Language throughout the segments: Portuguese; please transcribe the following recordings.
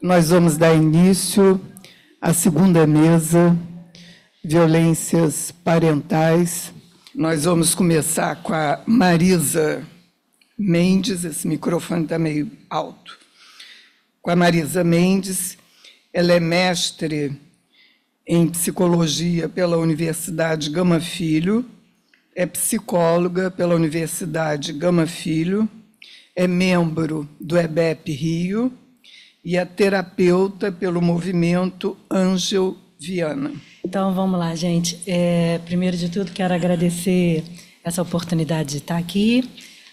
Nós vamos dar início à segunda mesa, violências parentais. Nós vamos começar com a Marisa Mendes, esse microfone está meio alto. Com a Marisa Mendes, ela é mestre em psicologia pela Universidade Gama Filho, é psicóloga pela Universidade Gama Filho, é membro do EBEP Rio e é terapeuta pelo movimento Ângel Viana. Então, vamos lá, gente. Primeiro de tudo, quero agradecer essa oportunidade de estar aqui,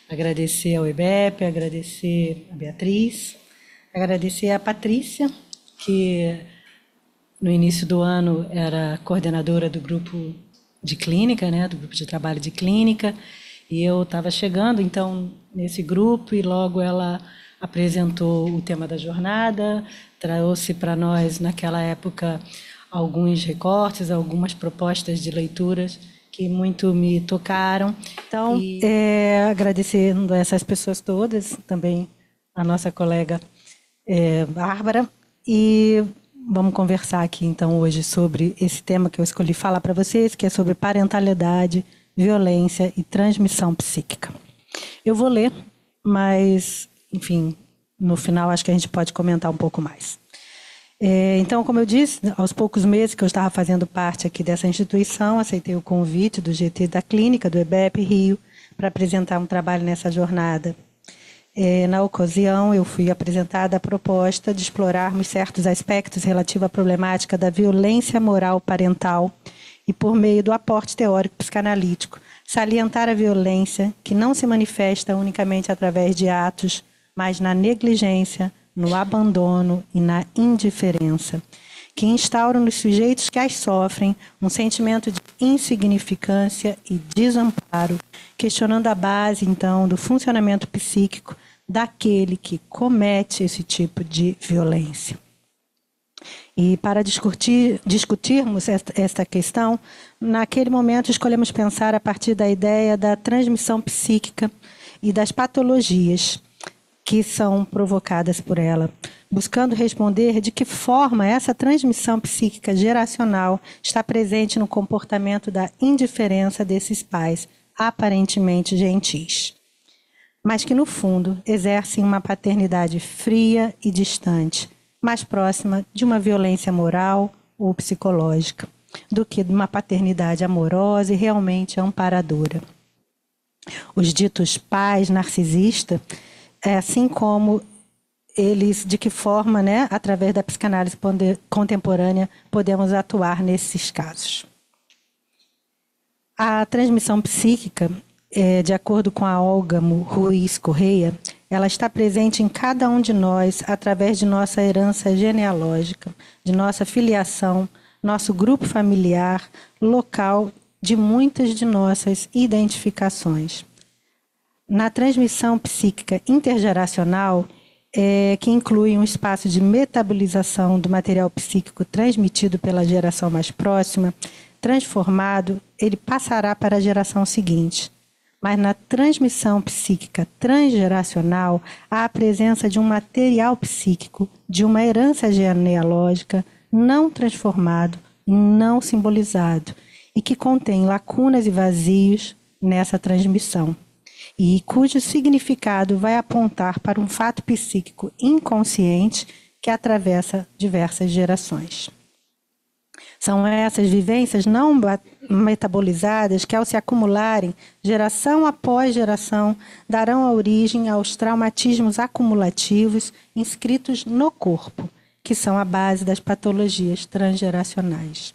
agradecer ao EBEP, agradecer a Beatriz, agradecer a Patrícia, que no início do ano era coordenadora do grupo de clínica, né, do grupo de trabalho de clínica, e eu estava chegando, então, nesse grupo, e logo ela apresentou o tema da jornada, trouxe para nós, naquela época, alguns recortes, algumas propostas de leituras que muito me tocaram. Então, agradecendo a essas pessoas todas, também a nossa colega Bárbara, e vamos conversar aqui, então, hoje sobre esse tema que eu escolhi falar para vocês, que é sobre parentalidade, violência e transmissão psíquica. Eu vou ler, mas, enfim, no final acho que a gente pode comentar um pouco mais. Então, como eu disse, aos poucos meses que eu estava fazendo parte aqui dessa instituição, aceitei o convite do GT da Clínica, do EBEP Rio, para apresentar um trabalho nessa jornada. Na ocasião, eu fui apresentada a proposta de explorarmos certos aspectos relativos à problemática da violência moral parental e, por meio do aporte teórico psicanalítico, salientar a violência que não se manifesta unicamente através de atos, mas na negligência, no abandono e na indiferença, que instauram nos sujeitos que as sofrem um sentimento de insignificância e desamparo, questionando a base, então, do funcionamento psíquico daquele que comete esse tipo de violência. E para discutirmos esta questão, naquele momento escolhemos pensar a partir da ideia da transmissão psíquica e das patologias que são provocadas por ela, buscando responder de que forma essa transmissão psíquica geracional está presente no comportamento da indiferença desses pais, aparentemente gentis, mas que, no fundo, exercem uma paternidade fria e distante, mais próxima de uma violência moral ou psicológica, do que de uma paternidade amorosa e realmente amparadora. Os ditos pais narcisistas, assim como eles, de que forma, né, através da psicanálise contemporânea, podemos atuar nesses casos. A transmissão psíquica, de acordo com a Olga Ruiz Correia, ela está presente em cada um de nós através de nossa herança genealógica, de nossa filiação, nosso grupo familiar, local de muitas de nossas identificações. Na transmissão psíquica intergeracional, que inclui um espaço de metabolização do material psíquico transmitido pela geração mais próxima, transformado, ele passará para a geração seguinte. Mas na transmissão psíquica transgeracional, há a presença de um material psíquico, de uma herança genealógica não transformado, não simbolizado, e que contém lacunas e vazios nessa transmissão, e cujo significado vai apontar para um fato psíquico inconsciente que atravessa diversas gerações. São essas vivências não metabolizadas que, ao se acumularem, geração após geração, darão a origem aos traumatismos acumulativos inscritos no corpo, que são a base das patologias transgeracionais.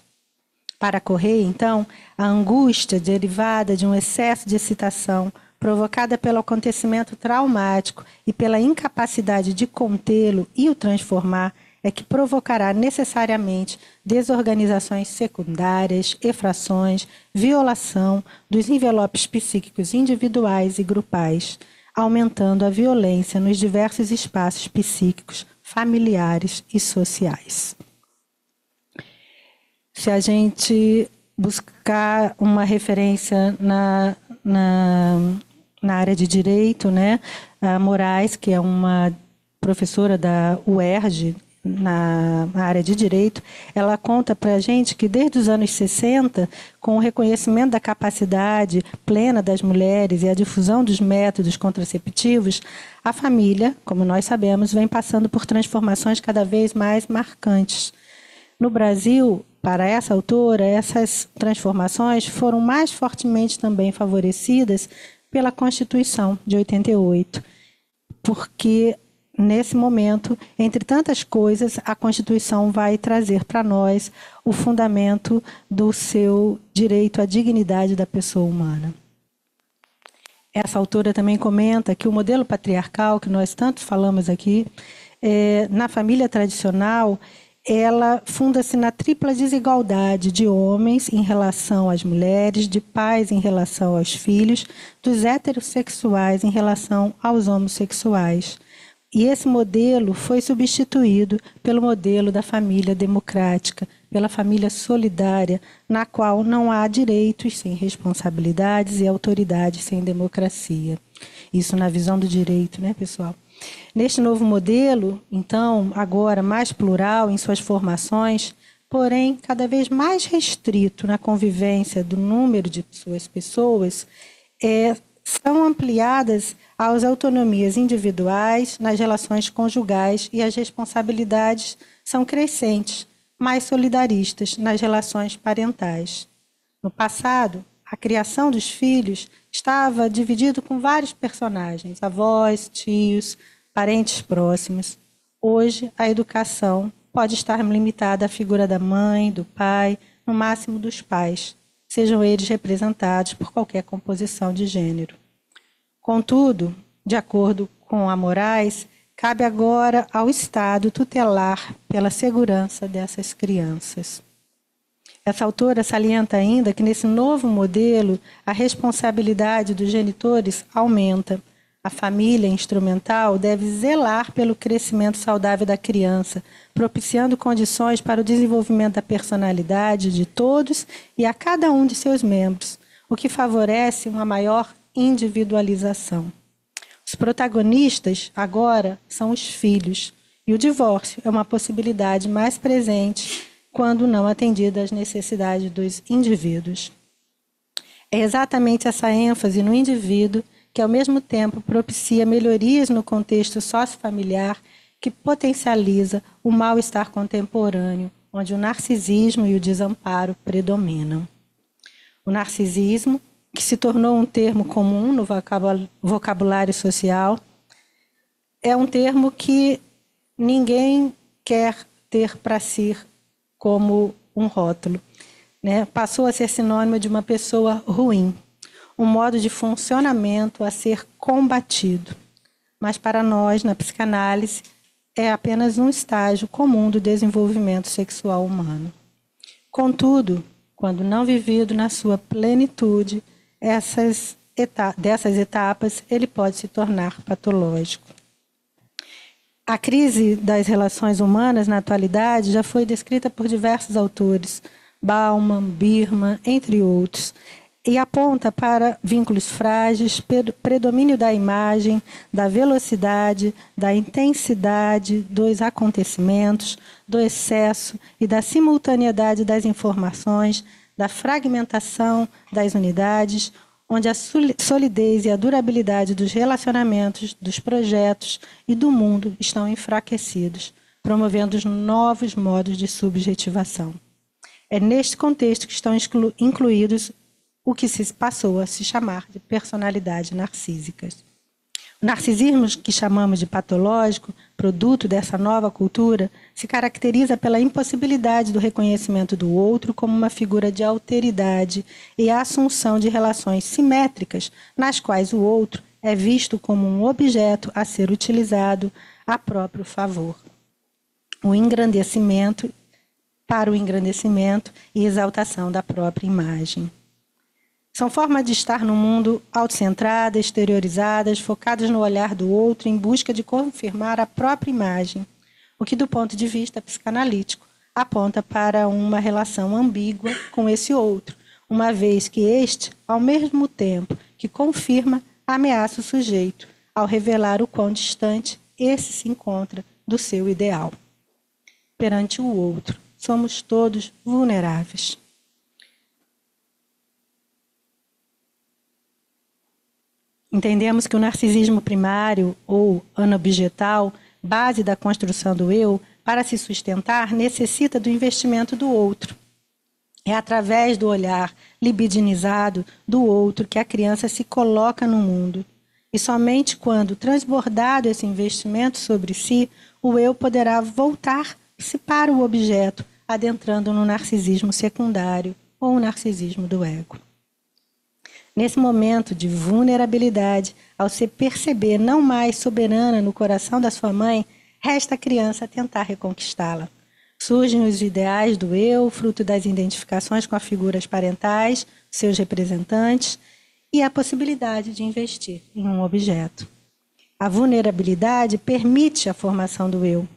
Para Correia, então, a angústia derivada de um excesso de excitação provocada pelo acontecimento traumático e pela incapacidade de contê-lo e o transformar, é que provocará necessariamente desorganizações secundárias, efrações, violação dos envelopes psíquicos individuais e grupais, aumentando a violência nos diversos espaços psíquicos, familiares e sociais. Se a gente buscar uma referência na área de direito, né, a Moraes, que é uma professora da UERJ, na área de direito, ela conta para a gente que desde os anos 60, com o reconhecimento da capacidade plena das mulheres e a difusão dos métodos contraceptivos, a família, como nós sabemos, vem passando por transformações cada vez mais marcantes. No Brasil, para essa autora, essas transformações foram mais fortemente também favorecidas pela Constituição de 88, porque nesse momento, entre tantas coisas, a Constituição vai trazer para nós o fundamento do seu direito à dignidade da pessoa humana. Essa autora também comenta que o modelo patriarcal, que nós tanto falamos aqui, na família tradicional, ela funda-se na tripla desigualdade de homens em relação às mulheres, de pais em relação aos filhos, dos heterossexuais em relação aos homossexuais. E esse modelo foi substituído pelo modelo da família democrática, pela família solidária, na qual não há direitos sem responsabilidades e autoridades sem democracia. Isso na visão do direito, né, pessoal? Neste novo modelo, então, agora mais plural em suas formações, porém cada vez mais restrito na convivência do número de suas pessoas, são ampliadas as autonomias individuais nas relações conjugais e as responsabilidades são crescentes, mais solidaristas nas relações parentais. No passado, a criação dos filhos estava dividido com vários personagens, avós, tios, parentes próximos. Hoje, a educação pode estar limitada à figura da mãe, do pai, no máximo dos pais, sejam eles representados por qualquer composição de gênero. Contudo, de acordo com a Moraes, cabe agora ao Estado tutelar pela segurança dessas crianças. Essa autora salienta ainda que nesse novo modelo a responsabilidade dos genitores aumenta. A família instrumental deve zelar pelo crescimento saudável da criança, propiciando condições para o desenvolvimento da personalidade de todos e a cada um de seus membros, o que favorece uma maior individualização. Os protagonistas agora são os filhos, e o divórcio é uma possibilidade mais presente quando não atendida às necessidades dos indivíduos. É exatamente essa ênfase no indivíduo que, ao mesmo tempo, propicia melhorias no contexto sociofamiliar que potencializa o mal-estar contemporâneo, onde o narcisismo e o desamparo predominam. O narcisismo, que se tornou um termo comum no vocabulário social, é um termo que ninguém quer ter para si como um rótulo, né? Passou a ser sinônimo de uma pessoa ruim, um modo de funcionamento a ser combatido. Mas para nós, na psicanálise, é apenas um estágio comum do desenvolvimento sexual humano. Contudo, quando não vivido na sua plenitude, dessas etapas, ele pode se tornar patológico. A crise das relações humanas na atualidade já foi descrita por diversos autores, Bauman, Birman, entre outros, e aponta para vínculos frágeis, predomínio da imagem, da velocidade, da intensidade dos acontecimentos, do excesso e da simultaneidade das informações, da fragmentação das unidades, onde a solidez e a durabilidade dos relacionamentos, dos projetos e do mundo estão enfraquecidos, promovendo novos modos de subjetivação. É neste contexto que estão incluídos o que se passou a se chamar de personalidades narcísicas. O narcisismo, que chamamos de patológico, produto dessa nova cultura, se caracteriza pela impossibilidade do reconhecimento do outro como uma figura de alteridade e a assunção de relações simétricas, nas quais o outro é visto como um objeto a ser utilizado a próprio favor. Para o engrandecimento e exaltação da própria imagem. São formas de estar no mundo autocentradas, exteriorizadas, focadas no olhar do outro em busca de confirmar a própria imagem, o que, do ponto de vista psicanalítico, aponta para uma relação ambígua com esse outro, uma vez que este, ao mesmo tempo que confirma, ameaça o sujeito, ao revelar o quão distante esse se encontra do seu ideal. perante o outro. Somos todos vulneráveis. Entendemos que o narcisismo primário ou anobjetal, base da construção do eu, para se sustentar, necessita do investimento do outro. É através do olhar libidinizado do outro que a criança se coloca no mundo. E somente quando transbordado esse investimento sobre si, o eu poderá voltar-se para o objeto, adentrando no narcisismo secundário ou o narcisismo do ego. Nesse momento de vulnerabilidade, ao se perceber não mais soberana no coração da sua mãe, resta à criança tentar reconquistá-la. Surgem os ideais do eu, fruto das identificações com as figuras parentais, seus representantes, e a possibilidade de investir em um objeto. A vulnerabilidade permite a formação do eu.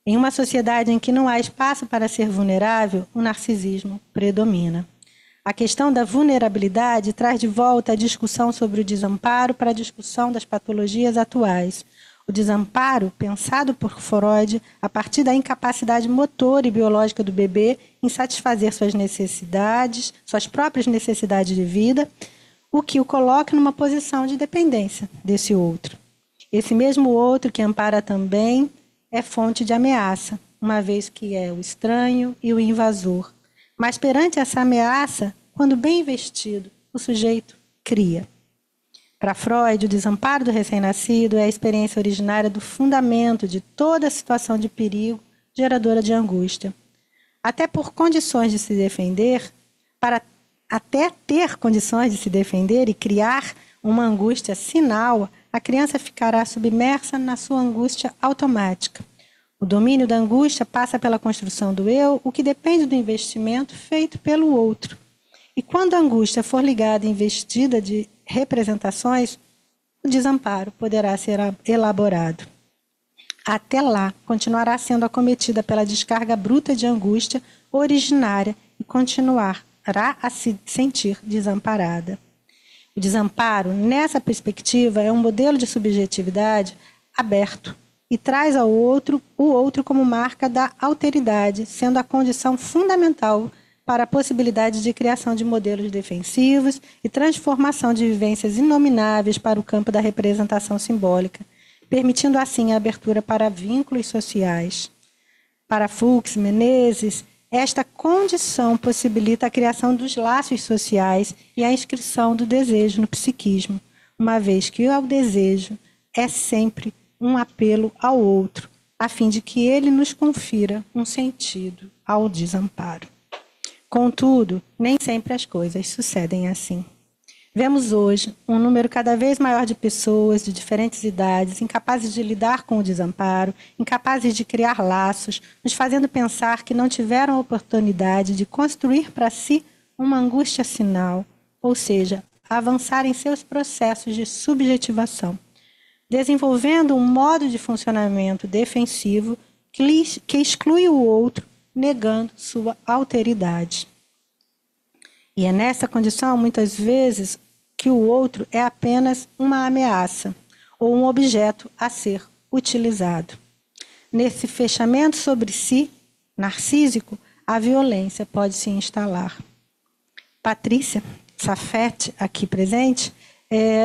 Em uma sociedade em que não há espaço para ser vulnerável, o narcisismo predomina. A questão da vulnerabilidade traz de volta a discussão sobre o desamparo para a discussão das patologias atuais. O desamparo, pensado por Freud, a partir da incapacidade motora e biológica do bebê em satisfazer suas necessidades, suas próprias necessidades de vida, o que o coloca numa posição de dependência desse outro. Esse mesmo outro que ampara também é fonte de ameaça, uma vez que é o estranho e o invasor. Mas perante essa ameaça, quando bem investido, o sujeito cria. Para Freud, o desamparo do recém-nascido é a experiência originária do fundamento de toda situação de perigo geradora de angústia. Até por condições de se defender, para até ter condições de se defender e criar uma angústia sinal, a criança ficará submersa na sua angústia automática. O domínio da angústia passa pela construção do eu, o que depende do investimento feito pelo outro. E quando a angústia for ligada e investida de representações, o desamparo poderá ser elaborado. Até lá, continuará sendo acometida pela descarga bruta de angústia originária e continuará a se sentir desamparada. O desamparo, nessa perspectiva, é um modelo de subjetividade aberto e traz ao outro o outro como marca da alteridade, sendo a condição fundamental para a possibilidade de criação de modelos defensivos e transformação de vivências inomináveis para o campo da representação simbólica, permitindo assim a abertura para vínculos sociais. Para Fuchs, Menezes, esta condição possibilita a criação dos laços sociais e a inscrição do desejo no psiquismo, uma vez que o desejo é sempre um apelo ao outro, a fim de que ele nos confira um sentido ao desamparo. Contudo, nem sempre as coisas sucedem assim. Vemos hoje um número cada vez maior de pessoas de diferentes idades, incapazes de lidar com o desamparo, incapazes de criar laços, nos fazendo pensar que não tiveram a oportunidade de construir para si uma angústia sinal, ou seja, avançar em seus processos de subjetivação, desenvolvendo um modo de funcionamento defensivo que exclui o outro, negando sua alteridade. E é nessa condição, muitas vezes, que o outro é apenas uma ameaça ou um objeto a ser utilizado. Nesse fechamento sobre si, narcísico, a violência pode se instalar. Patrícia Safete, aqui presente,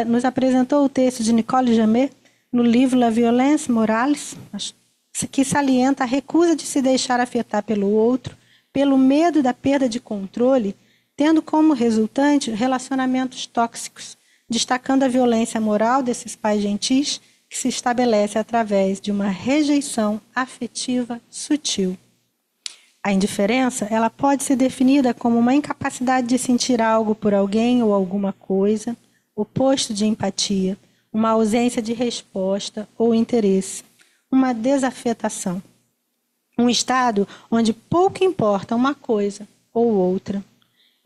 nos apresentou o texto de Nicole Jamet no livro La Violence Morales, que salienta a recusa de se deixar afetar pelo outro, pelo medo da perda de controle, tendo como resultante relacionamentos tóxicos, destacando a violência moral desses pais gentis que se estabelece através de uma rejeição afetiva sutil. A indiferença, ela pode ser definida como uma incapacidade de sentir algo por alguém ou alguma coisa, oposto de empatia, uma ausência de resposta ou interesse, uma desafetação. Um estado onde pouco importa uma coisa ou outra.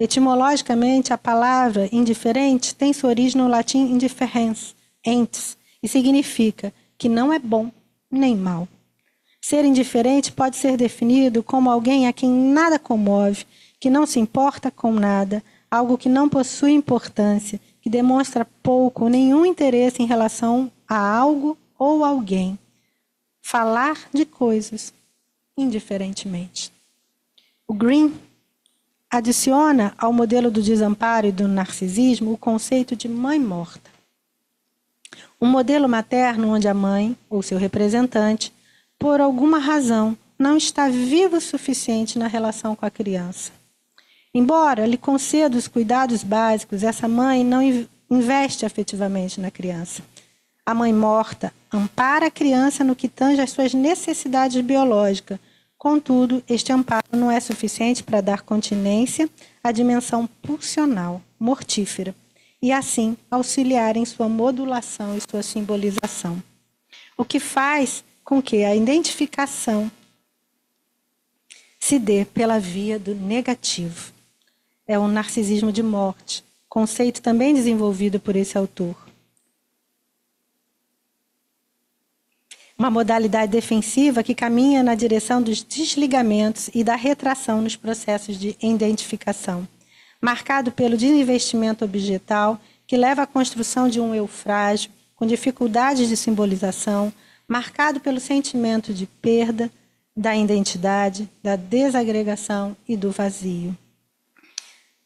Etimologicamente, a palavra indiferente tem sua origem no latim indifferens, entes, e significa que não é bom nem mal. Ser indiferente pode ser definido como alguém a quem nada comove, que não se importa com nada, algo que não possui importância, que demonstra pouco ou nenhum interesse em relação a algo ou alguém. Falar de coisas, indiferentemente. O Green adiciona ao modelo do desamparo e do narcisismo o conceito de mãe morta. Um modelo materno onde a mãe, ou seu representante, por alguma razão, não está vivo o suficiente na relação com a criança. Embora lhe conceda os cuidados básicos, essa mãe não investe afetivamente na criança. A mãe morta ampara a criança no que tange às suas necessidades biológicas. Contudo, este amparo não é suficiente para dar continência à dimensão pulsional, mortífera, e assim auxiliar em sua modulação e sua simbolização. O que faz com que a identificação se dê pela via do negativo. É o narcisismo de morte, conceito também desenvolvido por esse autor. Uma modalidade defensiva que caminha na direção dos desligamentos e da retração nos processos de identificação, marcado pelo desinvestimento objetal que leva à construção de um eu frágil, com dificuldades de simbolização, marcado pelo sentimento de perda da identidade, da desagregação e do vazio.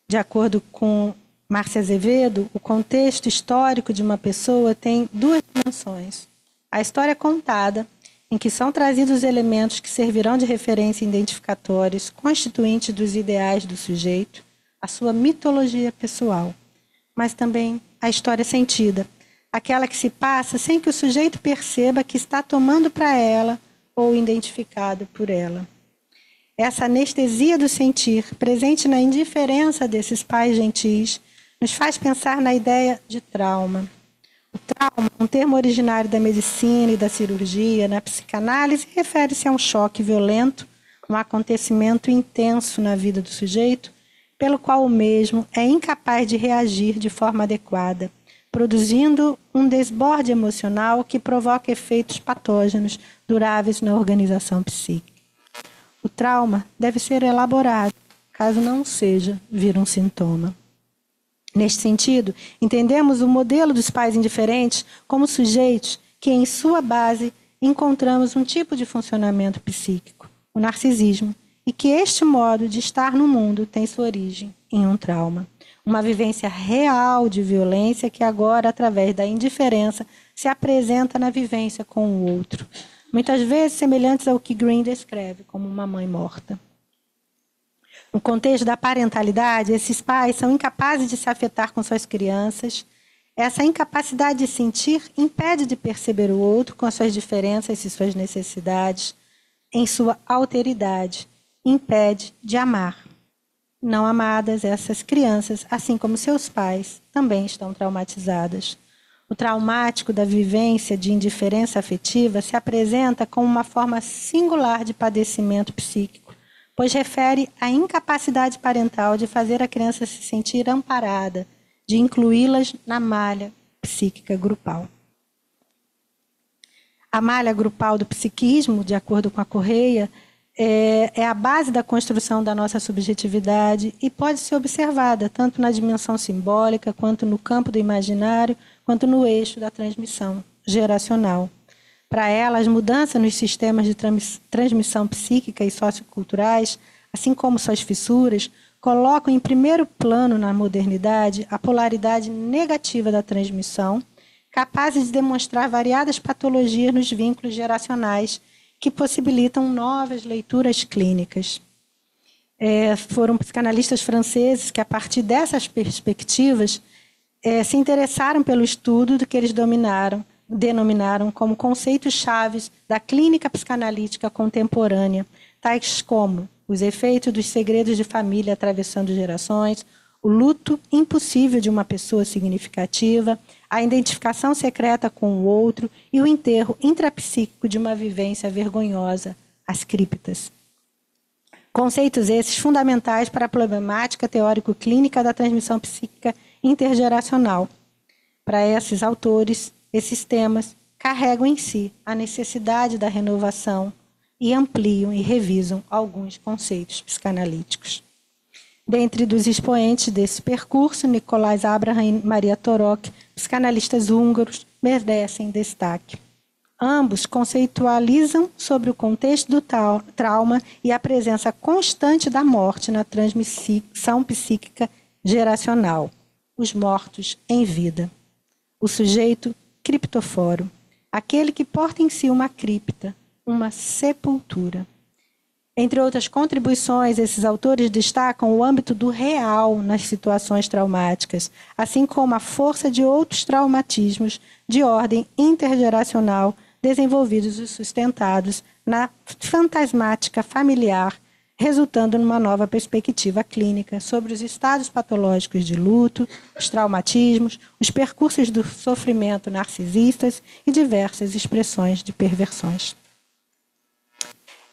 De acordo com Márcia Azevedo, o contexto histórico de uma pessoa tem duas dimensões. A história contada, em que são trazidos elementos que servirão de referência identificatórios, constituintes dos ideais do sujeito, a sua mitologia pessoal, mas também a história sentida, aquela que se passa sem que o sujeito perceba que está tomando para ela ou identificado por ela. Essa anestesia do sentir, presente na indiferença desses pais gentis, nos faz pensar na ideia de trauma. O trauma, um termo originário da medicina e da cirurgia, na psicanálise, refere-se a um choque violento, um acontecimento intenso na vida do sujeito, pelo qual o mesmo é incapaz de reagir de forma adequada, produzindo um desborde emocional que provoca efeitos patógenos duráveis na organização psíquica. O trauma deve ser elaborado, caso não seja, vir um sintoma. Neste sentido, entendemos o modelo dos pais indiferentes como sujeitos que, em sua base, encontramos um tipo de funcionamento psíquico, o narcisismo, e que este modo de estar no mundo tem sua origem em um trauma. Uma vivência real de violência que agora, através da indiferença, se apresenta na vivência com o outro, muitas vezes semelhantes ao que Green descreve como uma mãe morta. No contexto da parentalidade, esses pais são incapazes de se afetar com suas crianças. Essa incapacidade de sentir impede de perceber o outro com as suas diferenças e suas necessidades, em sua alteridade, impede de amar. Não amadas, essas crianças, assim como seus pais, também estão traumatizadas. O traumático da vivência de indiferença afetiva se apresenta como uma forma singular de padecimento psíquico, pois refere à incapacidade parental de fazer a criança se sentir amparada, de incluí-las na malha psíquica grupal. A malha grupal do psiquismo, de acordo com a Correia, é a base da construção da nossa subjetividade e pode ser observada tanto na dimensão simbólica, quanto no campo do imaginário, quanto no eixo da transmissão geracional. Para ela, as mudanças nos sistemas de transmissão psíquica e socioculturais, assim como suas fissuras, colocam em primeiro plano na modernidade a polaridade negativa da transmissão, capazes de demonstrar variadas patologias nos vínculos geracionais que possibilitam novas leituras clínicas. Foram psicanalistas franceses que, a partir dessas perspectivas, se interessaram pelo estudo do que eles denominaram como conceitos chaves da clínica psicanalítica contemporânea, tais como os efeitos dos segredos de família atravessando gerações, o luto impossível de uma pessoa significativa, a identificação secreta com o outro e o enterro intrapsíquico de uma vivência vergonhosa, as criptas. Conceitos esses fundamentais para a problemática teórico-clínica da transmissão psíquica intergeracional. Para esses autores, esses temas carregam em si a necessidade da renovação e ampliam e revisam alguns conceitos psicanalíticos. Dentre dos expoentes desse percurso, Nicolás Abraham e Maria Torok, psicanalistas húngaros, merecem destaque. Ambos conceitualizam sobre o contexto do trauma e a presença constante da morte na transmissão psíquica geracional. Os mortos em vida. O sujeito criptoforo, aquele que porta em si uma cripta, uma sepultura. Entre outras contribuições, esses autores destacam o âmbito do real nas situações traumáticas, assim como a força de outros traumatismos de ordem intergeracional desenvolvidos e sustentados na fantasmática familiar, resultando numa nova perspectiva clínica sobre os estados patológicos de luto, os traumatismos, os percursos do sofrimento narcisistas e diversas expressões de perversões.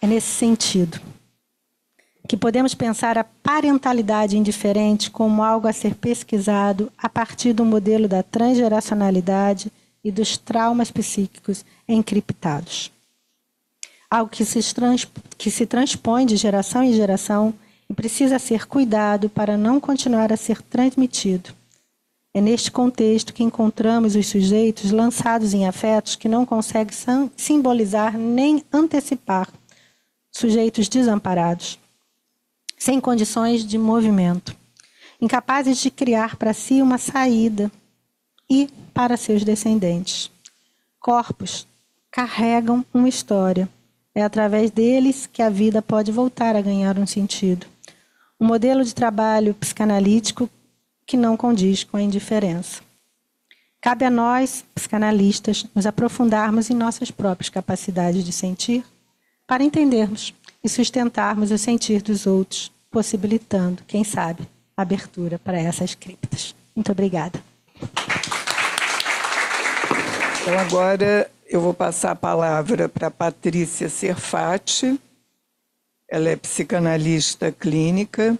É nesse sentido que podemos pensar a parentalidade indiferente como algo a ser pesquisado a partir do modelo da transgeracionalidade e dos traumas psíquicos encriptados. Algo que se transpõe de geração em geração e precisa ser cuidado para não continuar a ser transmitido. É neste contexto que encontramos os sujeitos lançados em afetos que não conseguem simbolizar nem antecipar, sujeitos desamparados, sem condições de movimento, incapazes de criar para si uma saída e para seus descendentes. Corpos carregam uma história. É através deles que a vida pode voltar a ganhar um sentido. Um modelo de trabalho psicanalítico que não condiz com a indiferença. Cabe a nós, psicanalistas, nos aprofundarmos em nossas próprias capacidades de sentir para entendermos e sustentarmos o sentir dos outros, possibilitando, quem sabe, a abertura para essas criptas. Muito obrigada. Então, agora eu vou passar a palavra para a Patrícia Serfati. Ela é psicanalista clínica,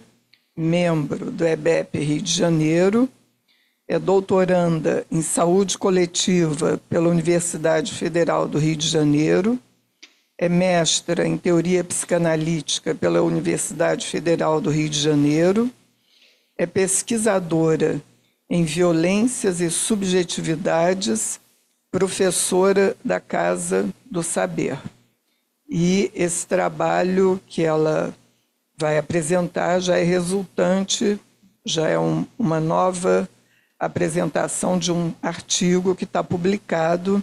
membro do EBEP Rio de Janeiro, é doutoranda em saúde coletiva pela Universidade Federal do Rio de Janeiro, é mestra em teoria psicanalítica pela Universidade Federal do Rio de Janeiro, é pesquisadora em violências e subjetividades, professora da Casa do Saber. E esse trabalho que ela vai apresentar já é resultante, já é uma nova apresentação de um artigo que está publicado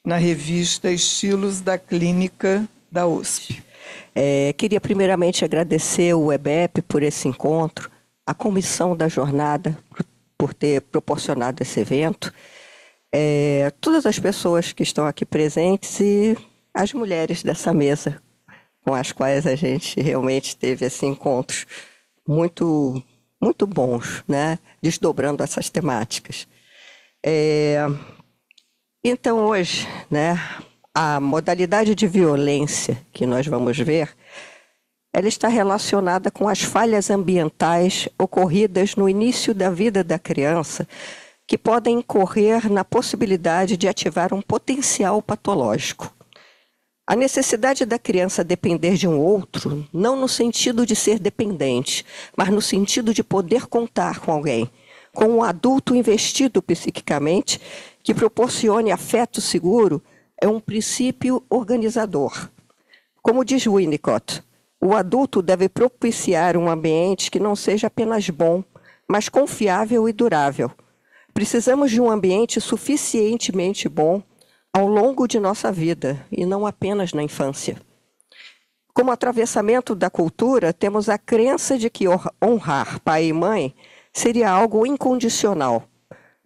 na revista Estilos da Clínica da USP. Queria primeiramente agradecer o EBEP por esse encontro, a comissão da jornada por ter proporcionado esse evento, todas as pessoas que estão aqui presentes e as mulheres dessa mesa, com as quais a gente realmente teve esses encontros muito, muito bons, né? Desdobrando essas temáticas. Então, hoje, né, a modalidade de violência que nós vamos ver, ela está relacionada com as falhas ambientais ocorridas no início da vida da criança, que podem incorrer na possibilidade de ativar um potencial patológico. A necessidade da criança depender de um outro, não no sentido de ser dependente, mas no sentido de poder contar com alguém, com um adulto investido psiquicamente, que proporcione afeto seguro, é um princípio organizador. Como diz Winnicott, o adulto deve propiciar um ambiente que não seja apenas bom, mas confiável e durável. Precisamos de um ambiente suficientemente bom ao longo de nossa vida, e não apenas na infância. Como atravessamento da cultura, temos a crença de que honrar pai e mãe seria algo incondicional.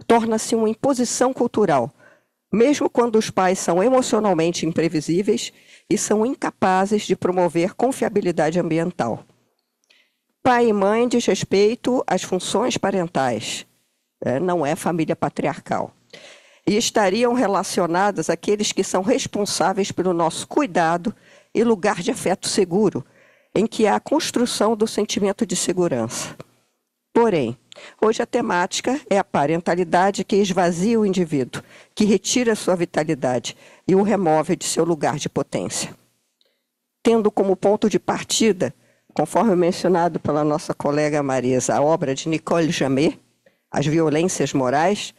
Torna-se uma imposição cultural, mesmo quando os pais são emocionalmente imprevisíveis e são incapazes de promover confiabilidade ambiental. Pai e mãe diz respeito às funções parentais, não é família patriarcal. E estariam relacionadas àqueles que são responsáveis pelo nosso cuidado e lugar de afeto seguro, em que há a construção do sentimento de segurança. Porém, hoje a temática é a parentalidade que esvazia o indivíduo, que retira sua vitalidade e o remove de seu lugar de potência. Tendo como ponto de partida, conforme mencionado pela nossa colega Marisa, a obra de Nicole Jamet, As Violências Morais,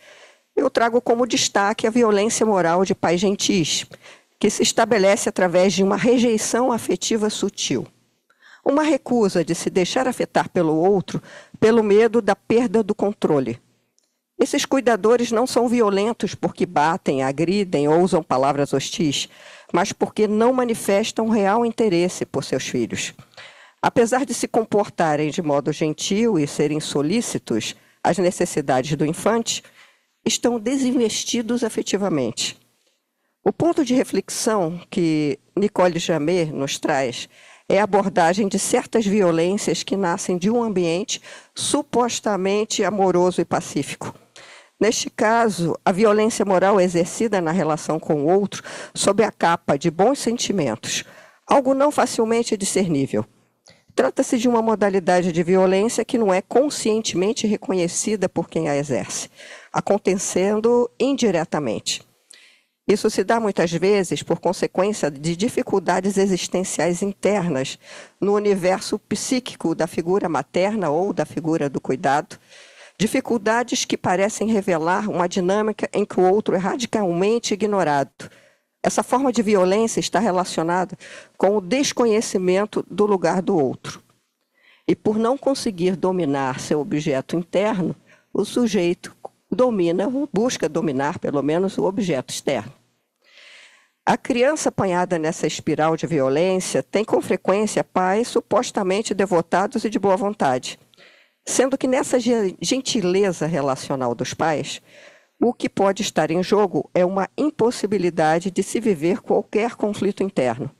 eu trago como destaque a violência moral de pais gentis, que se estabelece através de uma rejeição afetiva sutil. Uma recusa de se deixar afetar pelo outro pelo medo da perda do controle. Esses cuidadores não são violentos porque batem, agridem ou usam palavras hostis, mas porque não manifestam real interesse por seus filhos. Apesar de se comportarem de modo gentil e serem solícitos às necessidades do infante, estão desinvestidos afetivamente. O ponto de reflexão que Nicole Jamet nos traz é a abordagem de certas violências que nascem de um ambiente supostamente amoroso e pacífico. Neste caso, a violência moral é exercida na relação com o outro sob a capa de bons sentimentos, algo não facilmente discernível. Trata-se de uma modalidade de violência que não é conscientemente reconhecida por quem a exerce, acontecendo indiretamente. Isso se dá muitas vezes por consequência de dificuldades existenciais internas no universo psíquico da figura materna ou da figura do cuidado, dificuldades que parecem revelar uma dinâmica em que o outro é radicalmente ignorado. Essa forma de violência está relacionada com o desconhecimento do lugar do outro. E por não conseguir dominar seu objeto interno, o sujeito busca dominar pelo menos o objeto externo. A criança apanhada nessa espiral de violência tem com frequência pais supostamente devotados e de boa vontade, sendo que nessa gentileza relacional dos pais, o que pode estar em jogo é uma impossibilidade de se viver qualquer conflito interno.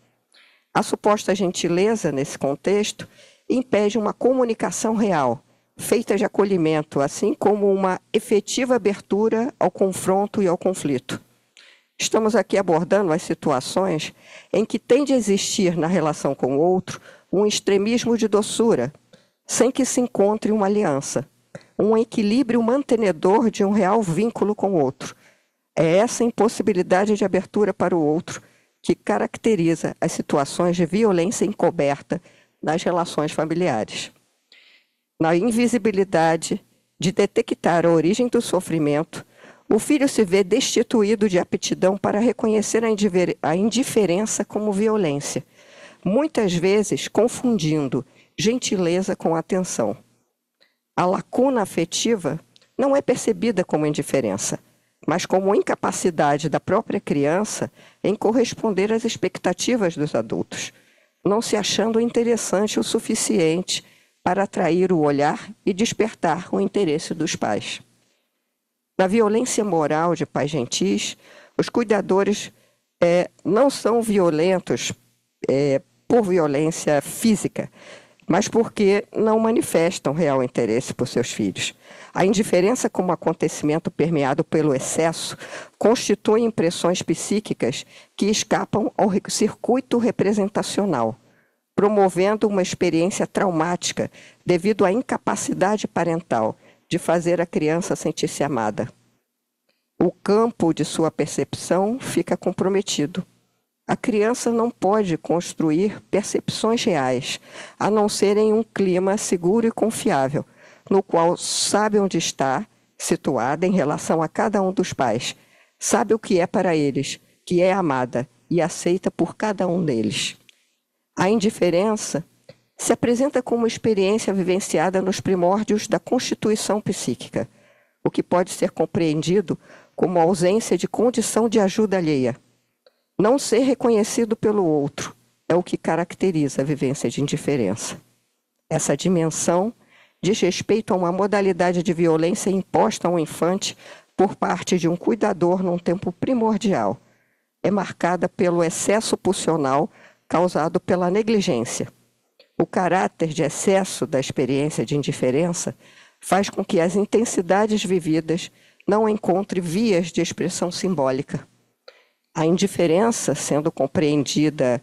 A suposta gentileza, nesse contexto, impede uma comunicação real, feita de acolhimento, assim como uma efetiva abertura ao confronto e ao conflito. Estamos aqui abordando as situações em que tem de existir na relação com o outro um extremismo de doçura, sem que se encontre uma aliança, um equilíbrio mantenedor de um real vínculo com o outro. É essa impossibilidade de abertura para o outro que caracteriza as situações de violência encoberta nas relações familiares. Na invisibilidade de detectar a origem do sofrimento, o filho se vê destituído de aptidão para reconhecer a indiferença como violência, muitas vezes confundindo gentileza com atenção. A lacuna afetiva não é percebida como indiferença, mas como incapacidade da própria criança em corresponder às expectativas dos adultos, não se achando interessante o suficiente para atrair o olhar e despertar o interesse dos pais. Na violência moral de pais gentis, os cuidadores não são violentos por violência física, mas porque não manifestam real interesse por seus filhos. A indiferença como acontecimento permeado pelo excesso constitui impressões psíquicas que escapam ao circuito representacional, promovendo uma experiência traumática devido à incapacidade parental de fazer a criança sentir-se amada. O campo de sua percepção fica comprometido. A criança não pode construir percepções reais, a não ser em um clima seguro e confiável, no qual sabe onde está situada em relação a cada um dos pais, sabe o que é para eles, que é amada e aceita por cada um deles. A indiferença se apresenta como experiência vivenciada nos primórdios da constituição psíquica, o que pode ser compreendido como ausência de condição de ajuda alheia. Não ser reconhecido pelo outro é o que caracteriza a vivência de indiferença. Essa dimensão diz respeito a uma modalidade de violência imposta ao infante por parte de um cuidador num tempo primordial. É marcada pelo excesso pulsional causado pela negligência. O caráter de excesso da experiência de indiferença faz com que as intensidades vividas não encontrem vias de expressão simbólica. A indiferença, sendo compreendida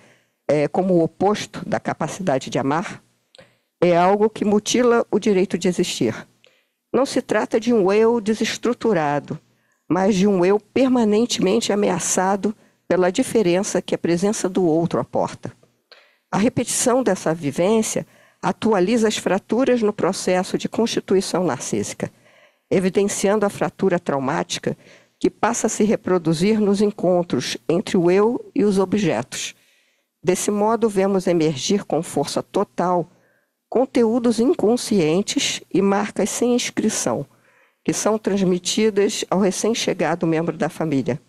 como o oposto da capacidade de amar, é algo que mutila o direito de existir. Não se trata de um eu desestruturado, mas de um eu permanentemente ameaçado pela diferença que a presença do outro aporta. A repetição dessa vivência atualiza as fraturas no processo de constituição narcísica. evidenciando a fratura traumática que passa a se reproduzir nos encontros entre o eu e os objetos. Desse modo, vemos emergir com força total conteúdos inconscientes e marcas sem inscrição, que são transmitidas ao recém-chegado membro da família.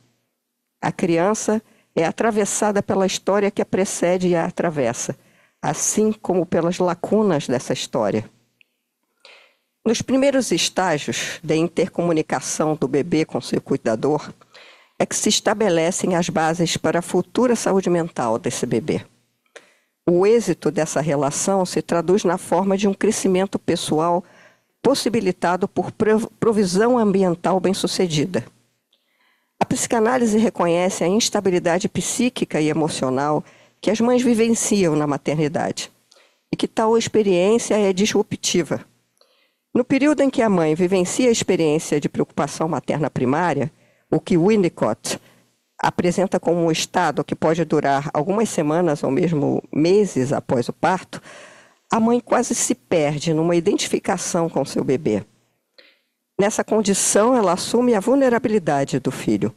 A criança é atravessada pela história que a precede e a atravessa, assim como pelas lacunas dessa história. Nos primeiros estágios da intercomunicação do bebê com seu cuidador, é que se estabelecem as bases para a futura saúde mental desse bebê. O êxito dessa relação se traduz na forma de um crescimento pessoal possibilitado por provisão ambiental bem-sucedida. A psicanálise reconhece a instabilidade psíquica e emocional que as mães vivenciam na maternidade e que tal experiência é disruptiva. No período em que a mãe vivencia a experiência de preocupação materna primária, o que Winnicott apresenta como um estado que pode durar algumas semanas ou mesmo meses após o parto, a mãe quase se perde numa identificação com seu bebê. Nessa condição, ela assume a vulnerabilidade do filho.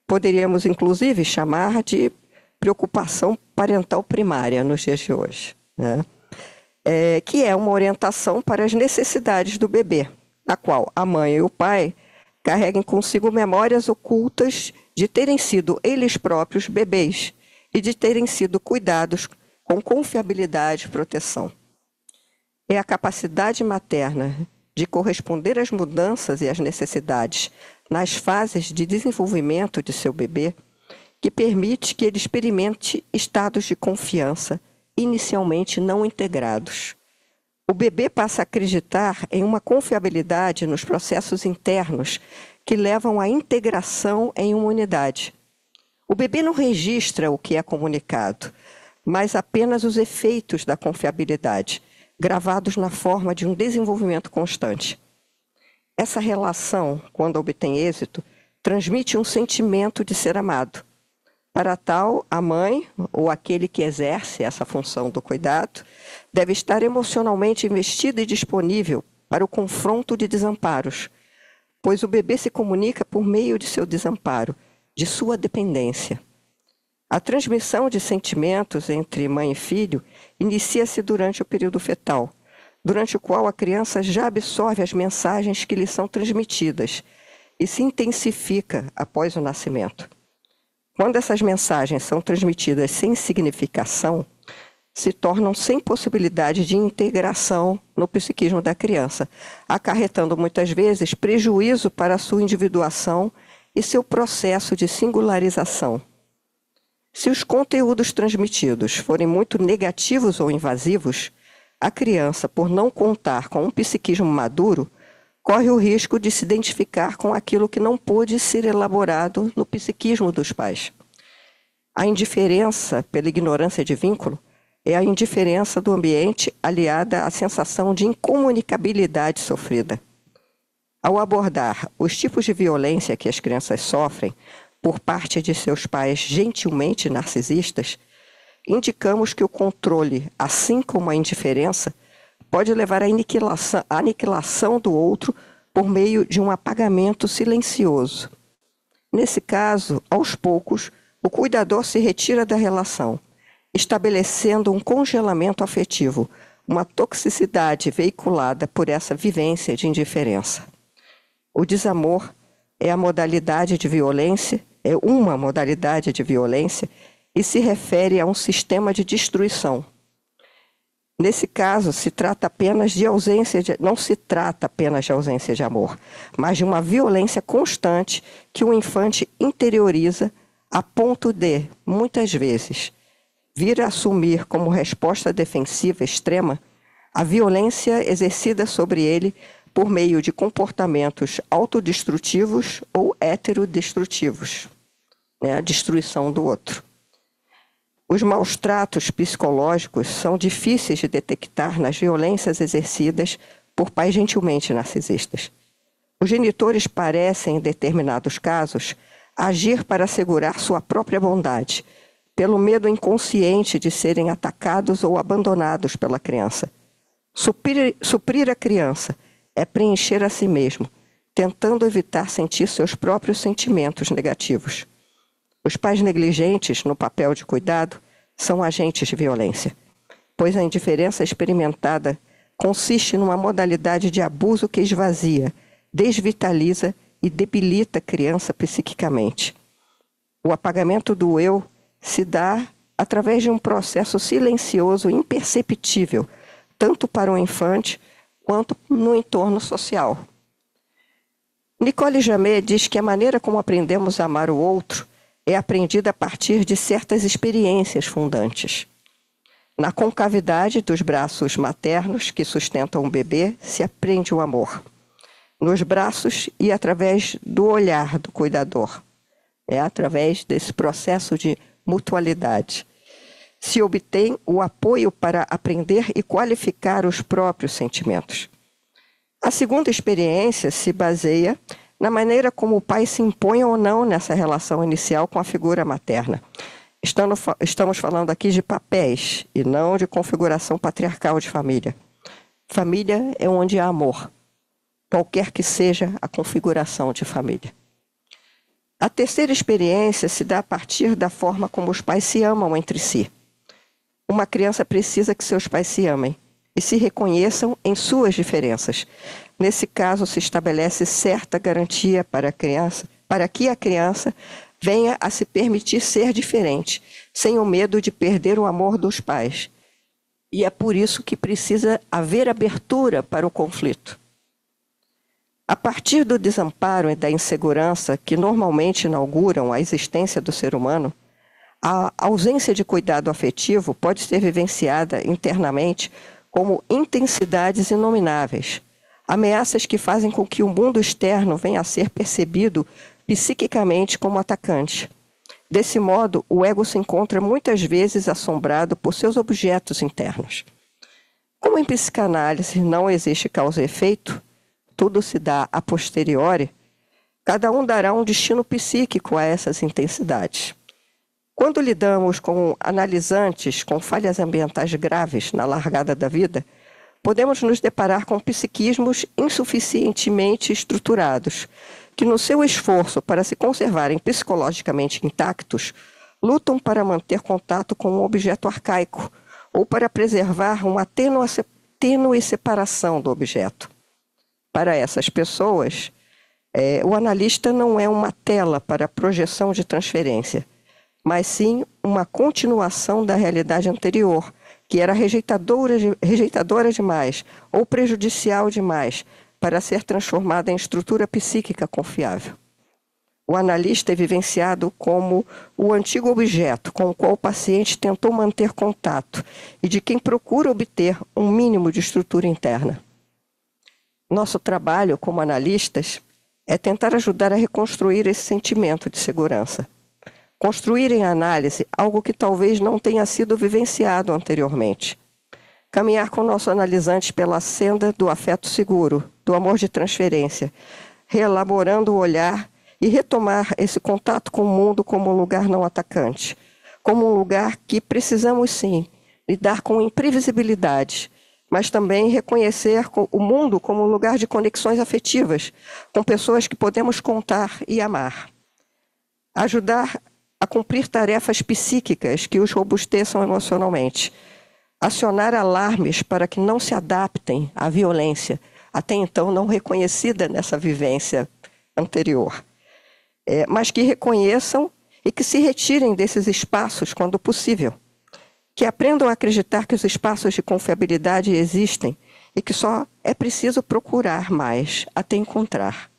Poderíamos, inclusive, chamar de preocupação parental primária nos dias de hoje, né? Que é uma orientação para as necessidades do bebê, na qual a mãe e o pai carreguem consigo memórias ocultas de terem sido eles próprios bebês e de terem sido cuidados com confiabilidade e proteção. É a capacidade materna de corresponder às mudanças e às necessidades nas fases de desenvolvimento de seu bebê que permite que ele experimente estados de confiança inicialmente não integrados. O bebê passa a acreditar em uma confiabilidade nos processos internos que levam à integração em uma unidade. O bebê não registra o que é comunicado, mas apenas os efeitos da confiabilidade, gravados na forma de um desenvolvimento constante. Essa relação, quando obtém êxito, transmite um sentimento de ser amado. Para tal, a mãe, ou aquele que exerce essa função do cuidado, deve estar emocionalmente investido e disponível para o confronto de desamparos, pois o bebê se comunica por meio de seu desamparo, de sua dependência. A transmissão de sentimentos entre mãe e filho inicia-se durante o período fetal, durante o qual a criança já absorve as mensagens que lhe são transmitidas e se intensifica após o nascimento. Quando essas mensagens são transmitidas sem significação, se tornam sem possibilidade de integração no psiquismo da criança, acarretando muitas vezes prejuízo para a sua individuação e seu processo de singularização. Se os conteúdos transmitidos forem muito negativos ou invasivos, a criança, por não contar com um psiquismo maduro, corre o risco de se identificar com aquilo que não pôde ser elaborado no psiquismo dos pais. A indiferença pela ignorância de vínculo é a indiferença do ambiente aliada à sensação de incomunicabilidade sofrida. Ao abordar os tipos de violência que as crianças sofrem por parte de seus pais gentilmente narcisistas, indicamos que o controle, assim como a indiferença, pode levar à aniquilação do outro por meio de um apagamento silencioso. Nesse caso, aos poucos, o cuidador se retira da relação, estabelecendo um congelamento afetivo, uma toxicidade veiculada por essa vivência de indiferença. O desamor é uma modalidade de violência e se refere a um sistema de destruição. Nesse caso, não se trata apenas de ausência de amor, mas de uma violência constante que o infante interioriza a ponto de, muitas vezes, vir a assumir como resposta defensiva extrema a violência exercida sobre ele por meio de comportamentos autodestrutivos ou heterodestrutivos, né? A destruição do outro. Os maus-tratos psicológicos são difíceis de detectar nas violências exercidas por pais gentilmente narcisistas. Os genitores parecem, em determinados casos, agir para assegurar sua própria bondade, pelo medo inconsciente de serem atacados ou abandonados pela criança. Suprir a criança é preencher a si mesmo, tentando evitar sentir seus próprios sentimentos negativos. Os pais negligentes no papel de cuidado são agentes de violência, pois a indiferença experimentada consiste numa modalidade de abuso que esvazia, desvitaliza e debilita a criança psiquicamente. O apagamento do eu se dá através de um processo silencioso e imperceptível, tanto para o infante quanto no entorno social. Nicole Jamet diz que a maneira como aprendemos a amar o outro é aprendida a partir de certas experiências fundantes. Na concavidade dos braços maternos que sustentam o bebê se aprende o amor. Nos braços e através do olhar do cuidador. É através desse processo de mutualidade. Se obtém o apoio para aprender e qualificar os próprios sentimentos. A segunda experiência se baseia na maneira como o pai se impõe ou não nessa relação inicial com a figura materna. Estamos falando aqui de papéis e não de configuração patriarcal de família. Família é onde há amor, qualquer que seja a configuração de família. A terceira experiência se dá a partir da forma como os pais se amam entre si. Uma criança precisa que seus pais se amem e se reconheçam em suas diferenças. Nesse caso, se estabelece certa garantia para que a criança venha a se permitir ser diferente, sem o medo de perder o amor dos pais. E é por isso que precisa haver abertura para o conflito. A partir do desamparo e da insegurança que normalmente inauguram a existência do ser humano, a ausência de cuidado afetivo pode ser vivenciada internamente como intensidades inomináveis, ameaças que fazem com que o mundo externo venha a ser percebido psiquicamente como atacante. Desse modo, o ego se encontra muitas vezes assombrado por seus objetos internos. Como em psicanálise não existe causa e efeito, tudo se dá a posteriori, cada um dará um destino psíquico a essas intensidades. Quando lidamos com analisantes com falhas ambientais graves na largada da vida, podemos nos deparar com psiquismos insuficientemente estruturados, que no seu esforço para se conservarem psicologicamente intactos, lutam para manter contato com um objeto arcaico ou para preservar uma tênue separação do objeto. Para essas pessoas, o analista não é uma tela para projeção de transferência, mas sim uma continuação da realidade anterior, que era rejeitadora demais ou prejudicial demais para ser transformada em estrutura psíquica confiável. O analista é vivenciado como o antigo objeto com o qual o paciente tentou manter contato e de quem procura obter um mínimo de estrutura interna. Nosso trabalho como analistas é tentar ajudar a reconstruir esse sentimento de segurança. Construir em análise algo que talvez não tenha sido vivenciado anteriormente. Caminhar com o nosso analisante pela senda do afeto seguro, do amor de transferência, reelaborando o olhar e retomar esse contato com o mundo como um lugar não atacante, como um lugar que precisamos sim lidar com imprevisibilidade, mas também reconhecer o mundo como um lugar de conexões afetivas, com pessoas que podemos contar e amar. Ajudar a cumprir tarefas psíquicas que os robusteçam emocionalmente. Acionar alarmes para que não se adaptem à violência, até então não reconhecida nessa vivência anterior. Mas que reconheçam e que se retirem desses espaços quando possível. Que aprendam a acreditar que os espaços de confiabilidade existem e que só é preciso procurar mais até encontrar.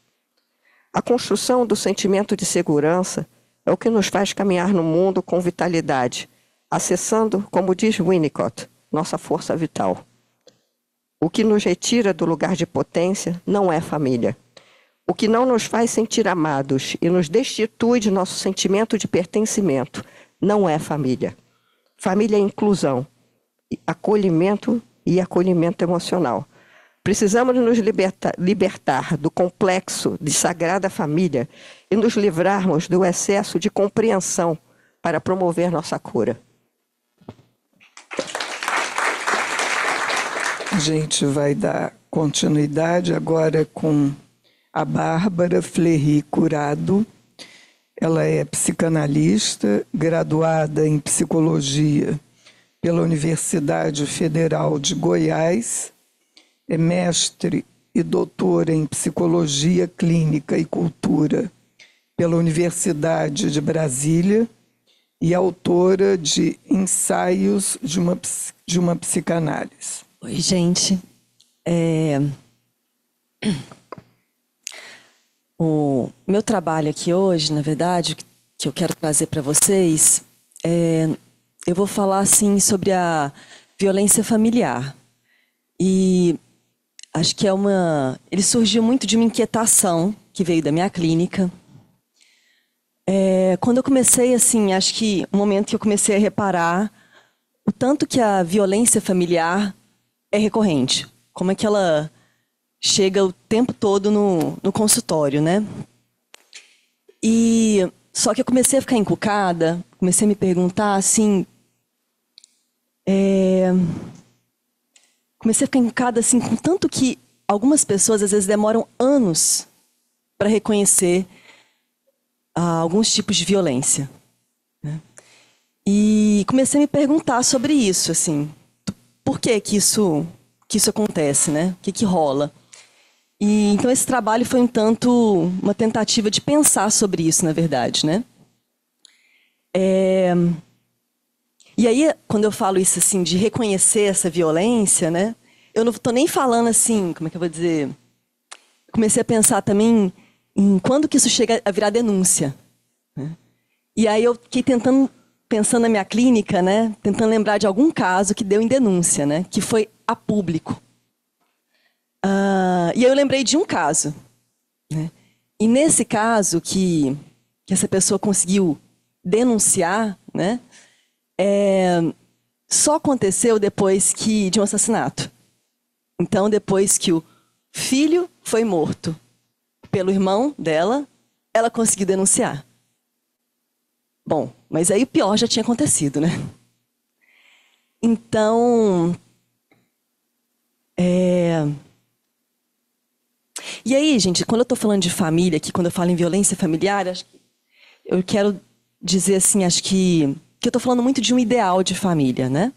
A construção do sentimento de segurança é o que nos faz caminhar no mundo com vitalidade, acessando, como diz Winnicott, nossa força vital. O que nos retira do lugar de potência não é família. O que não nos faz sentir amados e nos destitui de nosso sentimento de pertencimento não é família. Família é inclusão, acolhimento e acolhimento emocional. Precisamos nos libertar do complexo de sagrada família e nos livrarmos do excesso de compreensão para promover nossa cura. A gente vai dar continuidade agora com a Bárbara Fleury Curado. Ela é psicanalista, graduada em psicologia pela Universidade Federal de Goiás, é mestre e doutora em psicologia clínica e cultura pela Universidade de Brasília e autora de Ensaios de uma Psicanálise. Oi, gente. O meu trabalho aqui hoje, na verdade, que eu quero trazer para vocês, eu vou falar assim sobre a violência familiar. E acho que ele surgiu muito de uma inquietação que veio da minha clínica. Quando eu comecei, assim, acho que um momento que eu comecei a reparar o tanto que a violência familiar é recorrente. Como é que ela chega o tempo todo no consultório, né? E só que eu comecei a ficar encucada, comecei a me perguntar, assim... Comecei a ficar encucada, assim, com tanto que algumas pessoas, às vezes, demoram anos para reconhecer alguns tipos de violência, né? E comecei a me perguntar sobre isso, assim, por que isso acontece, né? O que rola? E então esse trabalho foi um tanto uma tentativa de pensar sobre isso, na verdade, né? E aí, quando eu falo isso, assim, de reconhecer essa violência, né? Eu não estou nem falando assim, como é que eu vou dizer? Comecei a pensar também em quando que isso chega a virar denúncia, né? E aí eu fiquei pensando na minha clínica, né? Tentando lembrar de algum caso que deu em denúncia, né? Que foi a público. E aí eu lembrei de um caso, né? E nesse caso que essa pessoa conseguiu denunciar, né? Só aconteceu depois de um assassinato. Então, depois que o filho foi morto pelo irmão dela, ela conseguiu denunciar. Bom, mas aí o pior já tinha acontecido, né? Então... E aí, gente, quando eu estou falando de família aqui, quando eu falo em violência familiar, eu quero dizer assim, acho que eu estou falando muito de um ideal de família, né?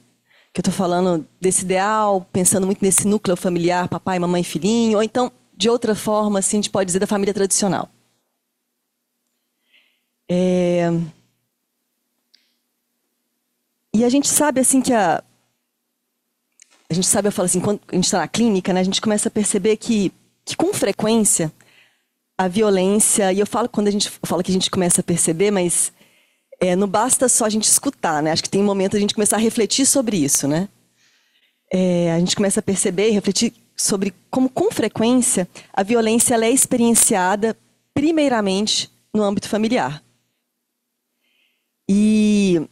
Que eu estou falando desse ideal, pensando muito nesse núcleo familiar, papai, mamãe, filhinho, ou então, de outra forma, assim, a gente pode dizer da família tradicional. E a gente sabe, assim, eu falo assim, quando a gente está na clínica, né, a gente começa a perceber que com frequência, a violência, e eu falo quando eu falo que a gente começa a perceber, mas não basta só a gente escutar, né? Acho que tem um momento a gente começar a refletir sobre isso, né? A gente começa a perceber e refletir sobre como, com frequência, a violência ela é experienciada primeiramente no âmbito familiar. E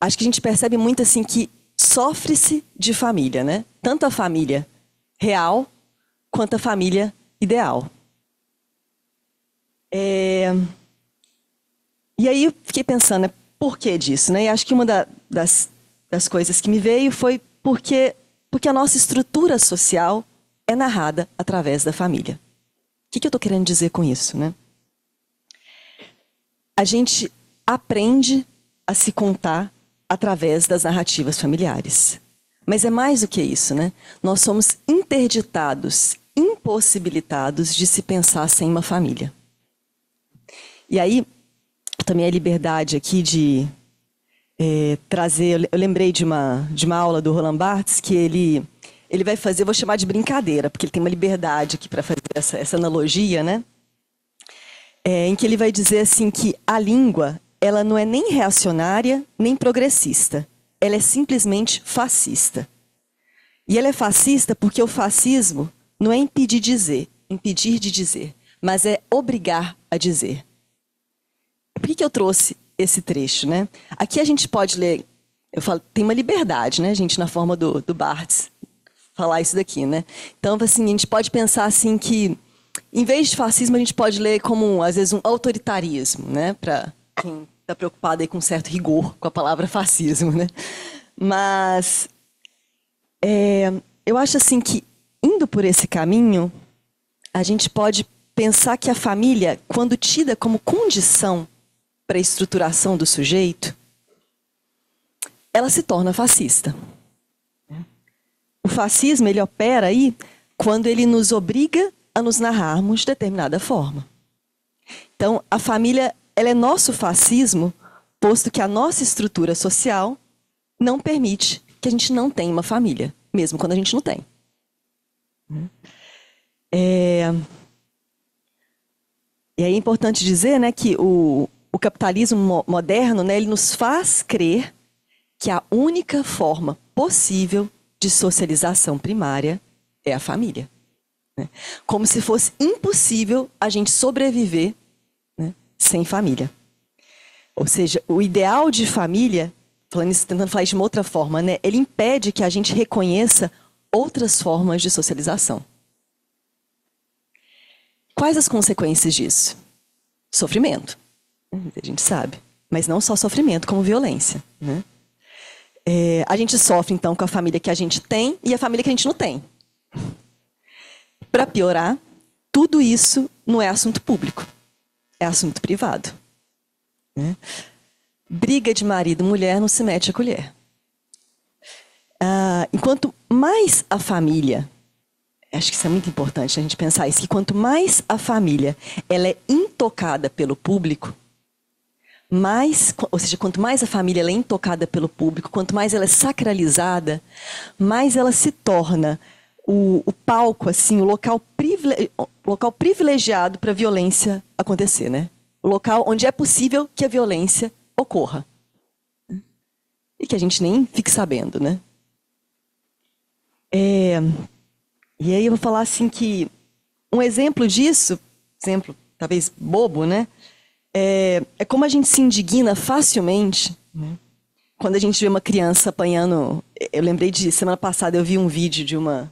acho que a gente percebe muito assim que sofre-se de família, né? Tanto a família real quanto a família ideal. E aí eu fiquei pensando, né, por que disso, né? E acho que uma das coisas que me veio foi porque a nossa estrutura social é narrada através da família. O que eu estou querendo dizer com isso, né? A gente aprende a se contar através das narrativas familiares. Mas é mais do que isso, né? Nós somos interditados, impossibilitados de se pensar sem uma família. E aí, também a liberdade aqui de trazer... Eu lembrei de uma aula do Roland Barthes que ele vai fazer, eu vou chamar de brincadeira, porque ele tem uma liberdade aqui para fazer essa analogia, né? Em que ele vai dizer assim que a língua, ela não é nem reacionária, nem progressista. Ela é simplesmente fascista. E ela é fascista porque o fascismo não é impedir de dizer, mas é obrigar a dizer. Por que eu trouxe esse trecho, né? Aqui a gente pode ler, eu falo, tem uma liberdade, né, gente, na forma do Barthes, falar isso daqui, né? Então, assim, a gente pode pensar assim que, em vez de fascismo, a gente pode ler como, às vezes, um autoritarismo, né? Para quem está preocupado aí com um certo rigor com a palavra fascismo, né? Mas eu acho assim que, indo por esse caminho, a gente pode pensar que a família, quando tida como condição para a estruturação do sujeito, ela se torna fascista. O fascismo, ele opera aí quando ele nos obriga a nos narrarmos de determinada forma. Então, a família, ela é nosso fascismo, posto que a nossa estrutura social não permite que a gente não tenha uma família, mesmo quando a gente não tem. E aí é importante dizer, né, que o capitalismo moderno, né, ele nos faz crer que a única forma possível de socialização primária é a família. Né? Como se fosse impossível a gente sobreviver, né, sem família. Ou seja, o ideal de família, tentando falar de uma outra forma, né, ele impede que a gente reconheça outras formas de socialização. Quais as consequências disso? Sofrimento. A gente sabe. Mas não só sofrimento, como violência. Né? A gente sofre, então, com a família que a gente tem e a família que a gente não tem. Para piorar, tudo isso não é assunto público. É assunto privado. Né? Briga de marido e mulher não se mete a colher. Enquanto mais a família, acho que isso é muito importante a gente pensar isso, que quanto mais a família ela é intocada pelo público, ou seja, quanto mais a família ela é intocada pelo público, quanto mais ela é sacralizada, mais ela se torna o palco, assim, o local privilegiado para a violência acontecer, né? O local onde é possível que a violência ocorra. E que a gente nem fique sabendo, né? E aí eu vou falar assim que um exemplo disso, exemplo talvez bobo, né? É como a gente se indigna facilmente, né, quando a gente vê uma criança apanhando. Eu lembrei de semana passada eu vi um vídeo de uma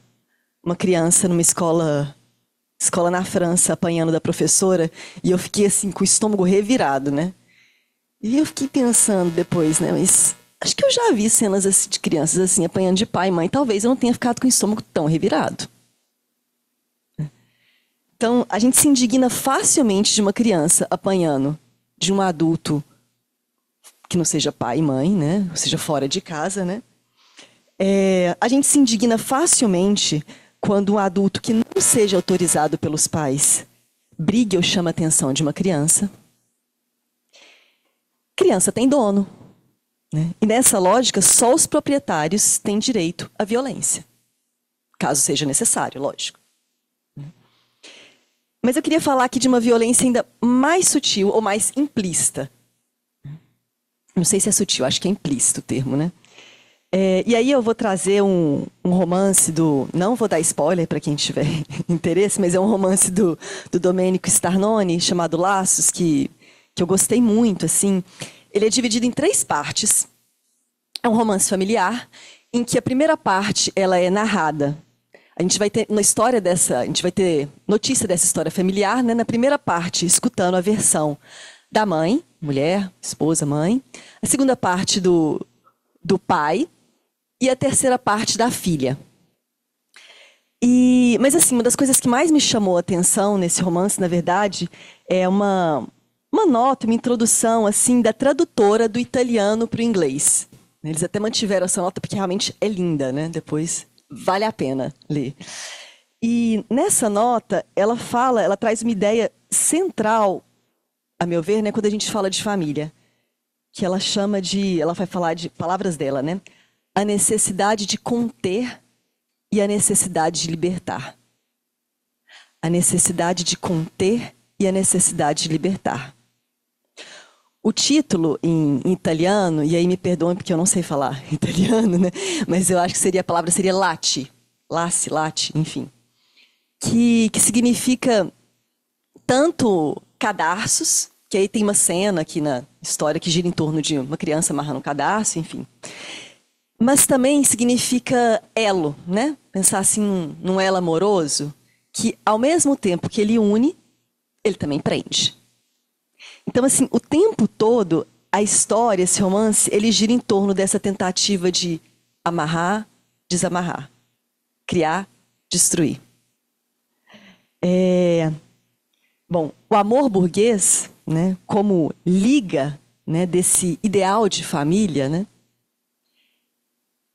criança numa escola na França apanhando da professora e eu fiquei assim com o estômago revirado, né? E eu fiquei pensando depois, né? Mas acho que eu já vi cenas assim, de crianças assim apanhando de pai e mãe. Talvez eu não tenha ficado com o estômago tão revirado. Então, a gente se indigna facilmente de uma criança apanhando de um adulto que não seja pai e mãe, né? Ou seja, fora de casa, né? A gente se indigna facilmente quando um adulto que não seja autorizado pelos pais briga ou chama a atenção de uma criança. Criança tem dono. Né? E nessa lógica, só os proprietários têm direito à violência. Caso seja necessário, lógico. Mas eu queria falar aqui de uma violência ainda mais sutil ou mais implícita. Não sei se é sutil, acho que é implícito o termo, né? E aí eu vou trazer um romance do... Não vou dar spoiler para quem tiver interesse, mas é um romance do Domenico Starnone, chamado Laços, que eu gostei muito, assim. Ele é dividido em 3 partes. É um romance familiar, em que a primeira parte ela é narrada. A gente vai ter a gente vai ter notícia dessa história familiar, né, na primeira parte, escutando a versão da mãe, mulher, esposa, mãe. A segunda parte do pai. E a terceira parte da filha. Mas, assim, uma das coisas que mais me chamou a atenção nesse romance, na verdade, é uma nota, uma introdução, assim, da tradutora do italiano para o inglês. Eles até mantiveram essa nota porque realmente é linda, né? Depois vale a pena ler. E nessa nota, ela traz uma ideia central, a meu ver, né, quando a gente fala de família, que ela vai falar de palavras dela, né? A necessidade de conter e a necessidade de libertar. A necessidade de conter e a necessidade de libertar. O título em italiano, e aí me perdoem porque eu não sei falar italiano, né? Mas eu acho que a palavra seria lati, enfim. Que significa tanto cadarços, que aí tem uma cena aqui na história que gira em torno de uma criança amarrando um cadarço, enfim. Mas também significa elo, né? Pensar assim num elo amoroso, que ao mesmo tempo que ele une, ele também prende. Então, assim, o tempo todo, a história, esse romance, ele gira em torno dessa tentativa de amarrar, desamarrar, criar, destruir. Bom, o amor burguês, né, como liga, né, desse ideal de família, né,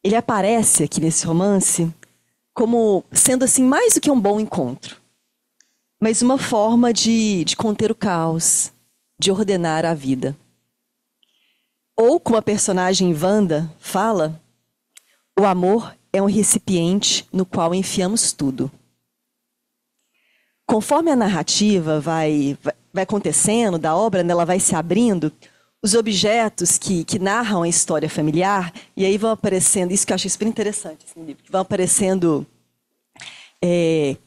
ele aparece aqui nesse romance como sendo assim mais do que um bom encontro, mas uma forma de conter o caos, de ordenar a vida. Ou, como a personagem Wanda fala, o amor é um recipiente no qual enfiamos tudo. Conforme a narrativa vai acontecendo da obra, né, ela vai se abrindo, os objetos que narram a história familiar, e aí vão aparecendo, isso que eu achei super interessante, assim, livro, vão aparecendo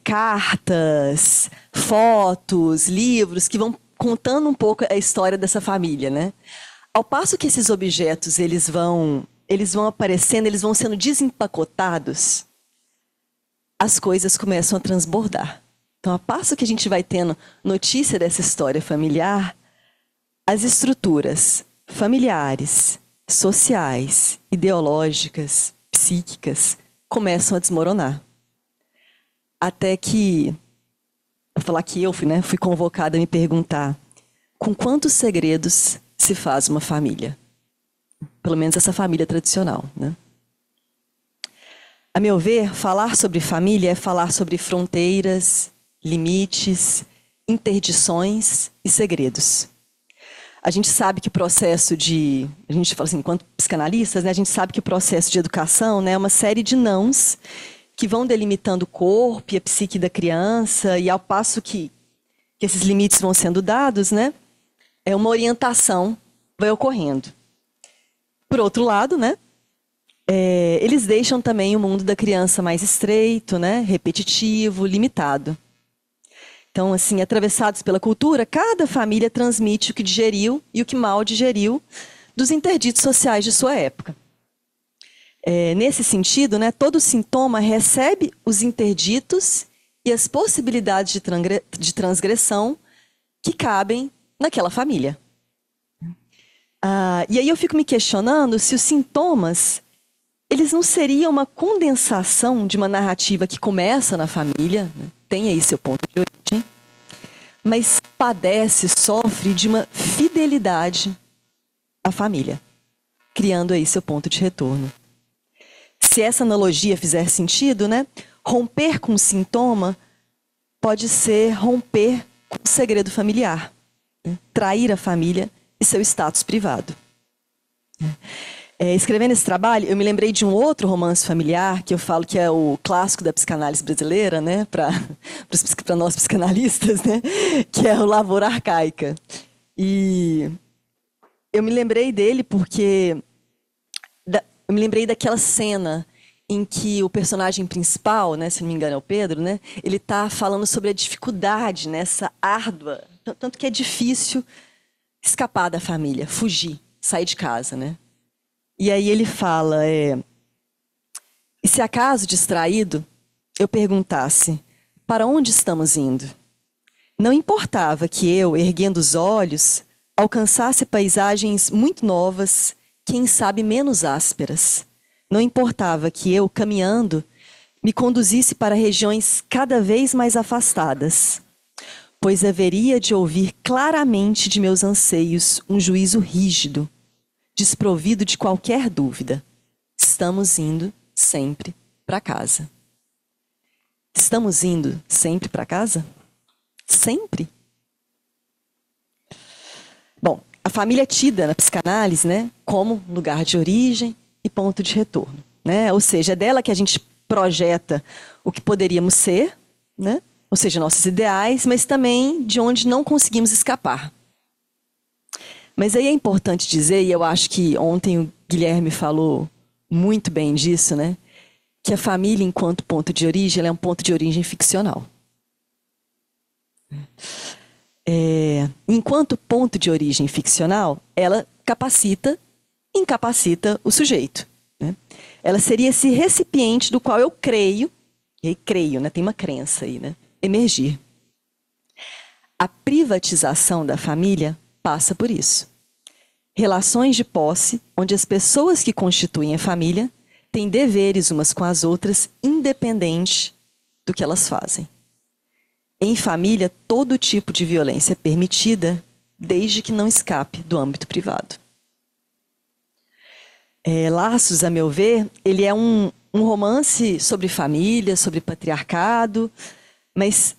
cartas, fotos, livros, que vão contando um pouco a história dessa família, né? Ao passo que esses objetos eles vão aparecendo, eles vão sendo desempacotados, as coisas começam a transbordar. Então, ao passo que a gente vai tendo notícia dessa história familiar, as estruturas familiares, sociais, ideológicas, psíquicas, começam a desmoronar. Até que, vou falar que eu fui convocada a me perguntar, com quantos segredos se faz uma família? Pelo menos essa família tradicional, né? A meu ver, falar sobre família é falar sobre fronteiras, limites, interdições e segredos. A gente sabe que o processo a gente fala assim, enquanto psicanalistas, né, a gente sabe que o processo de educação, né, é uma série de nãos que vão delimitando o corpo e a psique da criança, e ao passo que esses limites vão sendo dados, né, uma orientação vai ocorrendo. Por outro lado, né, eles deixam também o mundo da criança mais estreito, né, repetitivo, limitado. Então, assim, atravessados pela cultura, cada família transmite o que digeriu e o que mal digeriu dos interditos sociais de sua época. Nesse sentido, né, todo sintoma recebe os interditos e as possibilidades de transgressão que cabem naquela família. E aí eu fico me questionando se os sintomas eles não seriam uma condensação de uma narrativa que começa na família, né, tem aí seu ponto de origem, mas padece, sofre de uma fidelidade à família, criando aí seu ponto de retorno. Se essa analogia fizer sentido, né, romper com o sintoma pode ser romper com o segredo familiar, né, trair a família e seu status privado. Escrevendo esse trabalho, eu me lembrei de um outro romance familiar, que eu falo que é o clássico da psicanálise brasileira, né, para nós psicanalistas, né, que é o Lavoura Arcaica. E eu me lembrei dele porque eu me lembrei daquela cena em que o personagem principal, né, se não me engano é o Pedro, né, ele está falando sobre a dificuldade, né, essa árdua, tanto que é difícil escapar da família, fugir, sair de casa, né? E aí ele fala, e se acaso distraído, eu perguntasse, para onde estamos indo? Não importava que eu, erguendo os olhos, alcançasse paisagens muito novas, quem sabe menos ásperas. Não importava que eu, caminhando, me conduzisse para regiões cada vez mais afastadas, pois haveria de ouvir claramente de meus anseios um juízo rígido, desprovido de qualquer dúvida. Estamos indo sempre para casa. Estamos indo sempre para casa? Sempre? Bom, a família é tida na psicanálise, né, como lugar de origem e ponto de retorno, né? Ou seja, é dela que a gente projeta o que poderíamos ser, né? Ou seja, nossos ideais, mas também de onde não conseguimos escapar. Mas aí é importante dizer, e eu acho que ontem o Guilherme falou muito bem disso, né? Que a família, enquanto ponto de origem, ela é um ponto de origem ficcional. Enquanto ponto de origem ficcional, ela incapacita o sujeito, né? Ela seria esse recipiente do qual eu creio, e aí creio, né? Tem uma crença aí, né? Emergir. A privatização da família passa por isso. Relações de posse, onde as pessoas que constituem a família têm deveres umas com as outras, independente do que elas fazem. Em família, todo tipo de violência é permitida, desde que não escape do âmbito privado. Laços, a meu ver, ele é um romance sobre família, sobre patriarcado, mas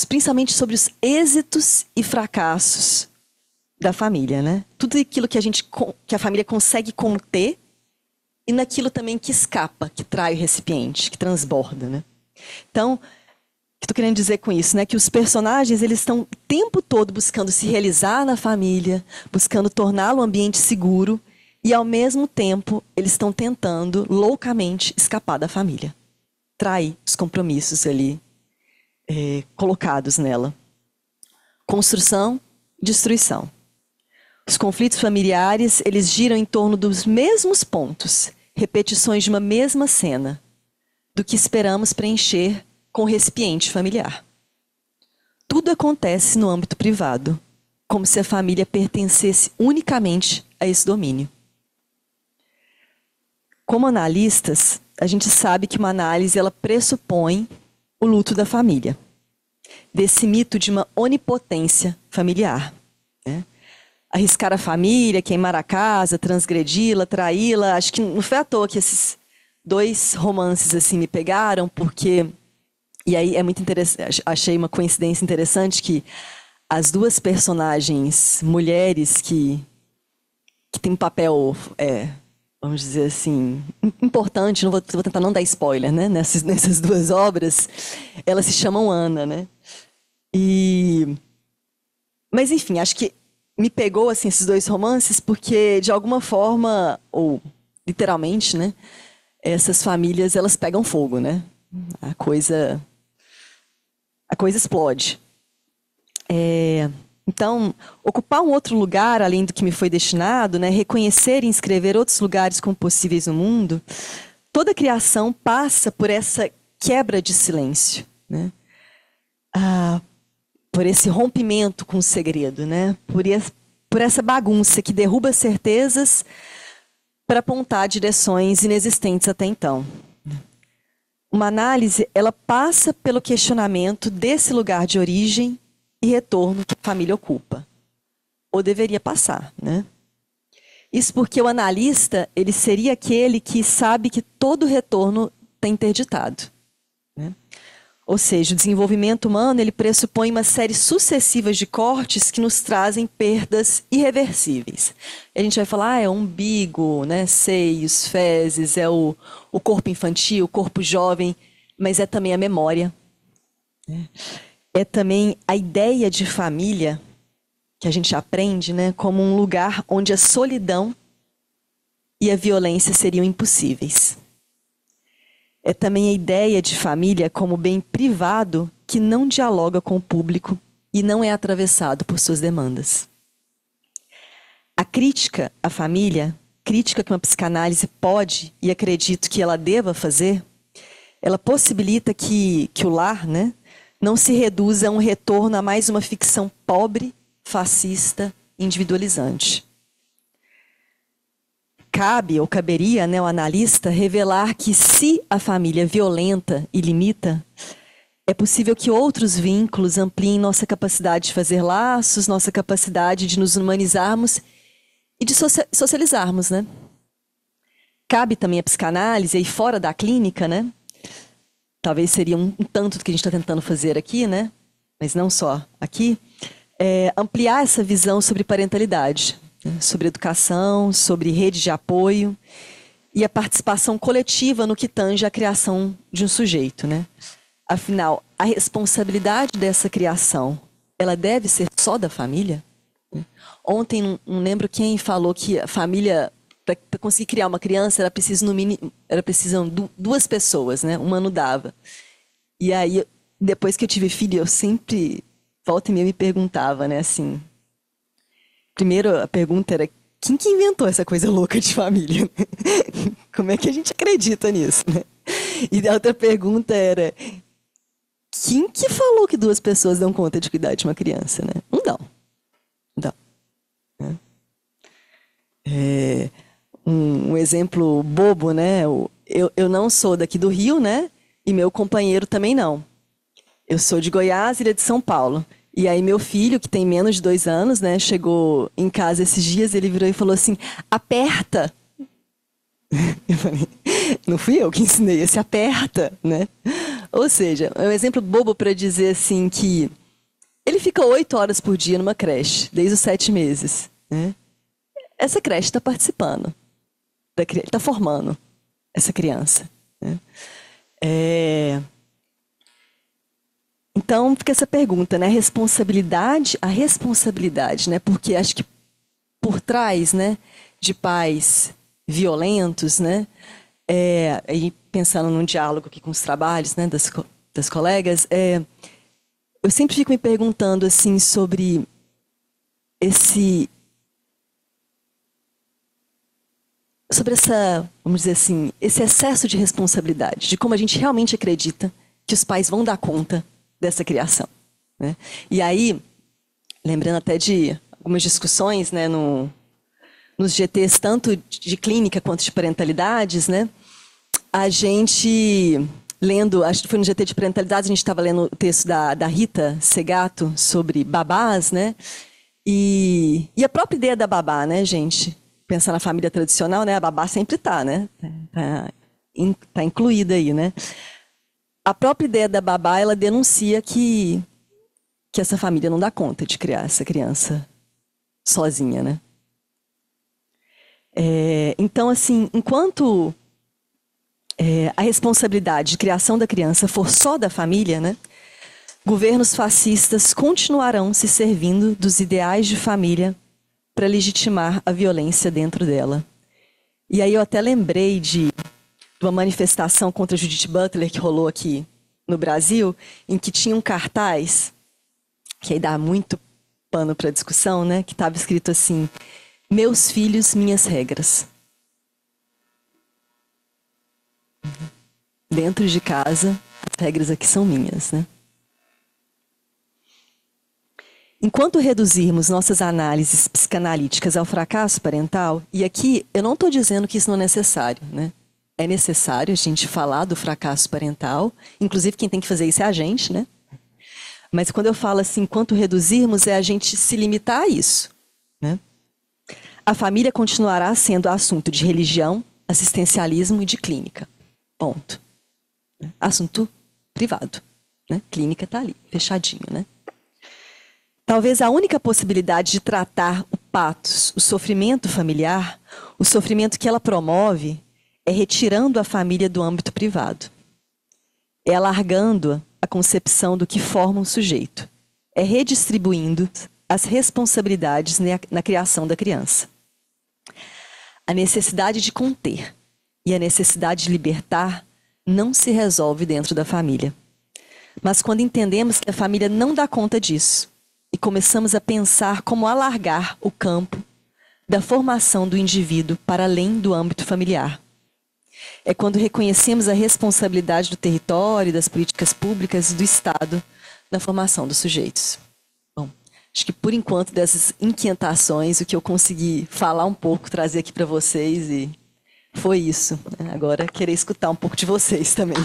principalmente sobre os êxitos e fracassos da família, né? Tudo aquilo que a família consegue conter e naquilo também que escapa, que trai o recipiente, que transborda, né? Então, o que estou querendo dizer com isso, né? Que os personagens, eles estão o tempo todo buscando se realizar na família, buscando torná-lo um ambiente seguro e, ao mesmo tempo, eles estão tentando loucamente escapar da família. Trair os compromissos ali colocados nela. Construção, destruição. Os conflitos familiares, eles giram em torno dos mesmos pontos, repetições de uma mesma cena, do que esperamos preencher com o recipiente familiar. Tudo acontece no âmbito privado, como se a família pertencesse unicamente a esse domínio. Como analistas, a gente sabe que uma análise ela pressupõe o luto da família, desse mito de uma onipotência familiar, né? Arriscar a família, queimar a casa, transgredi-la, traí-la. Acho que não foi à toa que esses dois romances assim me pegaram, porque... E aí é muito interessante, achei uma coincidência interessante que as duas personagens mulheres que têm um papel, vamos dizer assim, importante, vou tentar não dar spoiler, né? Nessas duas obras, elas se chamam Ana, né? Mas enfim, acho que me pegou assim, esses dois romances porque, de alguma forma, ou literalmente, né? Essas famílias, elas pegam fogo, né? A coisa explode. Então, ocupar um outro lugar, além do que me foi destinado, né? Reconhecer e inscrever outros lugares como possíveis no mundo, toda criação passa por essa quebra de silêncio, né? Por esse rompimento com o segredo, né? Por essa bagunça que derruba certezas para apontar direções inexistentes até então. Uma análise, ela passa pelo questionamento desse lugar de origem e retorno que a família ocupa. Ou deveria passar, né? Isso porque o analista, ele seria aquele que sabe que todo retorno está interditado, né? Ou seja, o desenvolvimento humano, ele pressupõe uma série sucessiva de cortes que nos trazem perdas irreversíveis. A gente vai falar, é o umbigo, né, seios, fezes, é o corpo infantil, o corpo jovem, mas é também a memória, né? É também a ideia de família, que a gente aprende, né, como um lugar onde a solidão e a violência seriam impossíveis. É também a ideia de família como bem privado que não dialoga com o público e não é atravessado por suas demandas. A crítica à família, crítica que uma psicanálise pode e acredito que ela deva fazer, ela possibilita que o lar, né, não se reduza a um retorno a mais uma ficção pobre, fascista, individualizante. Cabe ou caberia, né, ao analista revelar que se a família violenta e limita, é possível que outros vínculos ampliem nossa capacidade de fazer laços, nossa capacidade de nos humanizarmos e de socializarmos, né? Cabe também a psicanálise, aí fora da clínica, né? Talvez seria um tanto do que a gente está tentando fazer aqui, né? Mas não só aqui. Ampliar essa visão sobre parentalidade, né? Sobre educação, sobre rede de apoio e a participação coletiva no que tange a criação de um sujeito, né? Afinal, a responsabilidade dessa criação, ela deve ser só da família? Ontem, não lembro quem falou que a família, para conseguir criar uma criança, era preciso duas pessoas, né? Uma não dava. E aí, depois que eu tive filho, eu sempre, volta e meia, me perguntava, né? Assim, primeiro, a pergunta era, quem que inventou essa coisa louca de família? Como é que a gente acredita nisso, né? E a outra pergunta era, quem que falou que duas pessoas dão conta de cuidar de uma criança, né? Não dão. Um exemplo bobo, né? Eu não sou daqui do Rio, né? E meu companheiro também não. Eu sou de Goiás, ele é de São Paulo. E aí meu filho, que tem menos de 2 anos, né, chegou em casa esses dias, ele virou e falou assim, aperta. Eu falei, não fui eu que ensinei esse aperta, né? Ou seja, é um exemplo bobo para dizer assim que ele fica 8 horas por dia numa creche, desde os 7 meses, né? Essa creche está participando, está formando essa criança, né? Então, fica essa pergunta, né? A responsabilidade, né? Porque acho que por trás, né, de pais violentos, né? E pensando num diálogo aqui com os trabalhos, né, das colegas, eu sempre fico me perguntando assim sobre vamos dizer assim, esse excesso de responsabilidade, de como a gente realmente acredita que os pais vão dar conta dessa criação, né? E aí, lembrando até de algumas discussões, né, nos GTs, tanto de clínica quanto de parentalidades, né, a gente lendo, acho que foi no GT de parentalidades, a gente estava lendo o texto da Rita Segato sobre babás, né, e a própria ideia da babá, né, gente, pensar na família tradicional, né, a babá sempre está, né, tá incluída aí, né. A própria ideia da babá, ela denuncia que essa família não dá conta de criar essa criança sozinha, né? Então, assim, enquanto a responsabilidade de criação da criança for só da família, né, governos fascistas continuarão se servindo dos ideais de família para legitimar a violência dentro dela. E aí eu até lembrei de uma manifestação contra Judith Butler que rolou aqui no Brasil, em que tinha um cartaz, que aí dá muito pano para discussão, né? Que estava escrito assim, meus filhos, minhas regras. Dentro de casa, as regras aqui são minhas, né? Enquanto reduzirmos nossas análises psicanalíticas ao fracasso parental, e aqui eu não estou dizendo que isso não é necessário, né? É necessário a gente falar do fracasso parental, inclusive quem tem que fazer isso é a gente, né? Mas quando eu falo assim, enquanto reduzirmos, é a gente se limitar a isso, né? A família continuará sendo assunto de religião, assistencialismo e de clínica. Ponto. Assunto privado, né? Clínica está ali, fechadinho, né? Talvez a única possibilidade de tratar o patos, o sofrimento familiar, o sofrimento que ela promove, é retirando a família do âmbito privado. É alargando a concepção do que forma um sujeito. É redistribuindo as responsabilidades na criação da criança. A necessidade de conter e a necessidade de libertar não se resolve dentro da família. Mas quando entendemos que a família não dá conta disso e começamos a pensar como alargar o campo da formação do indivíduo para além do âmbito familiar. É quando reconhecemos a responsabilidade do território, das políticas públicas e do Estado na formação dos sujeitos. Bom, acho que por enquanto dessas inquietações, o que eu consegui falar um pouco, trazer aqui para vocês, e foi isso. Agora, querer escutar um pouco de vocês também.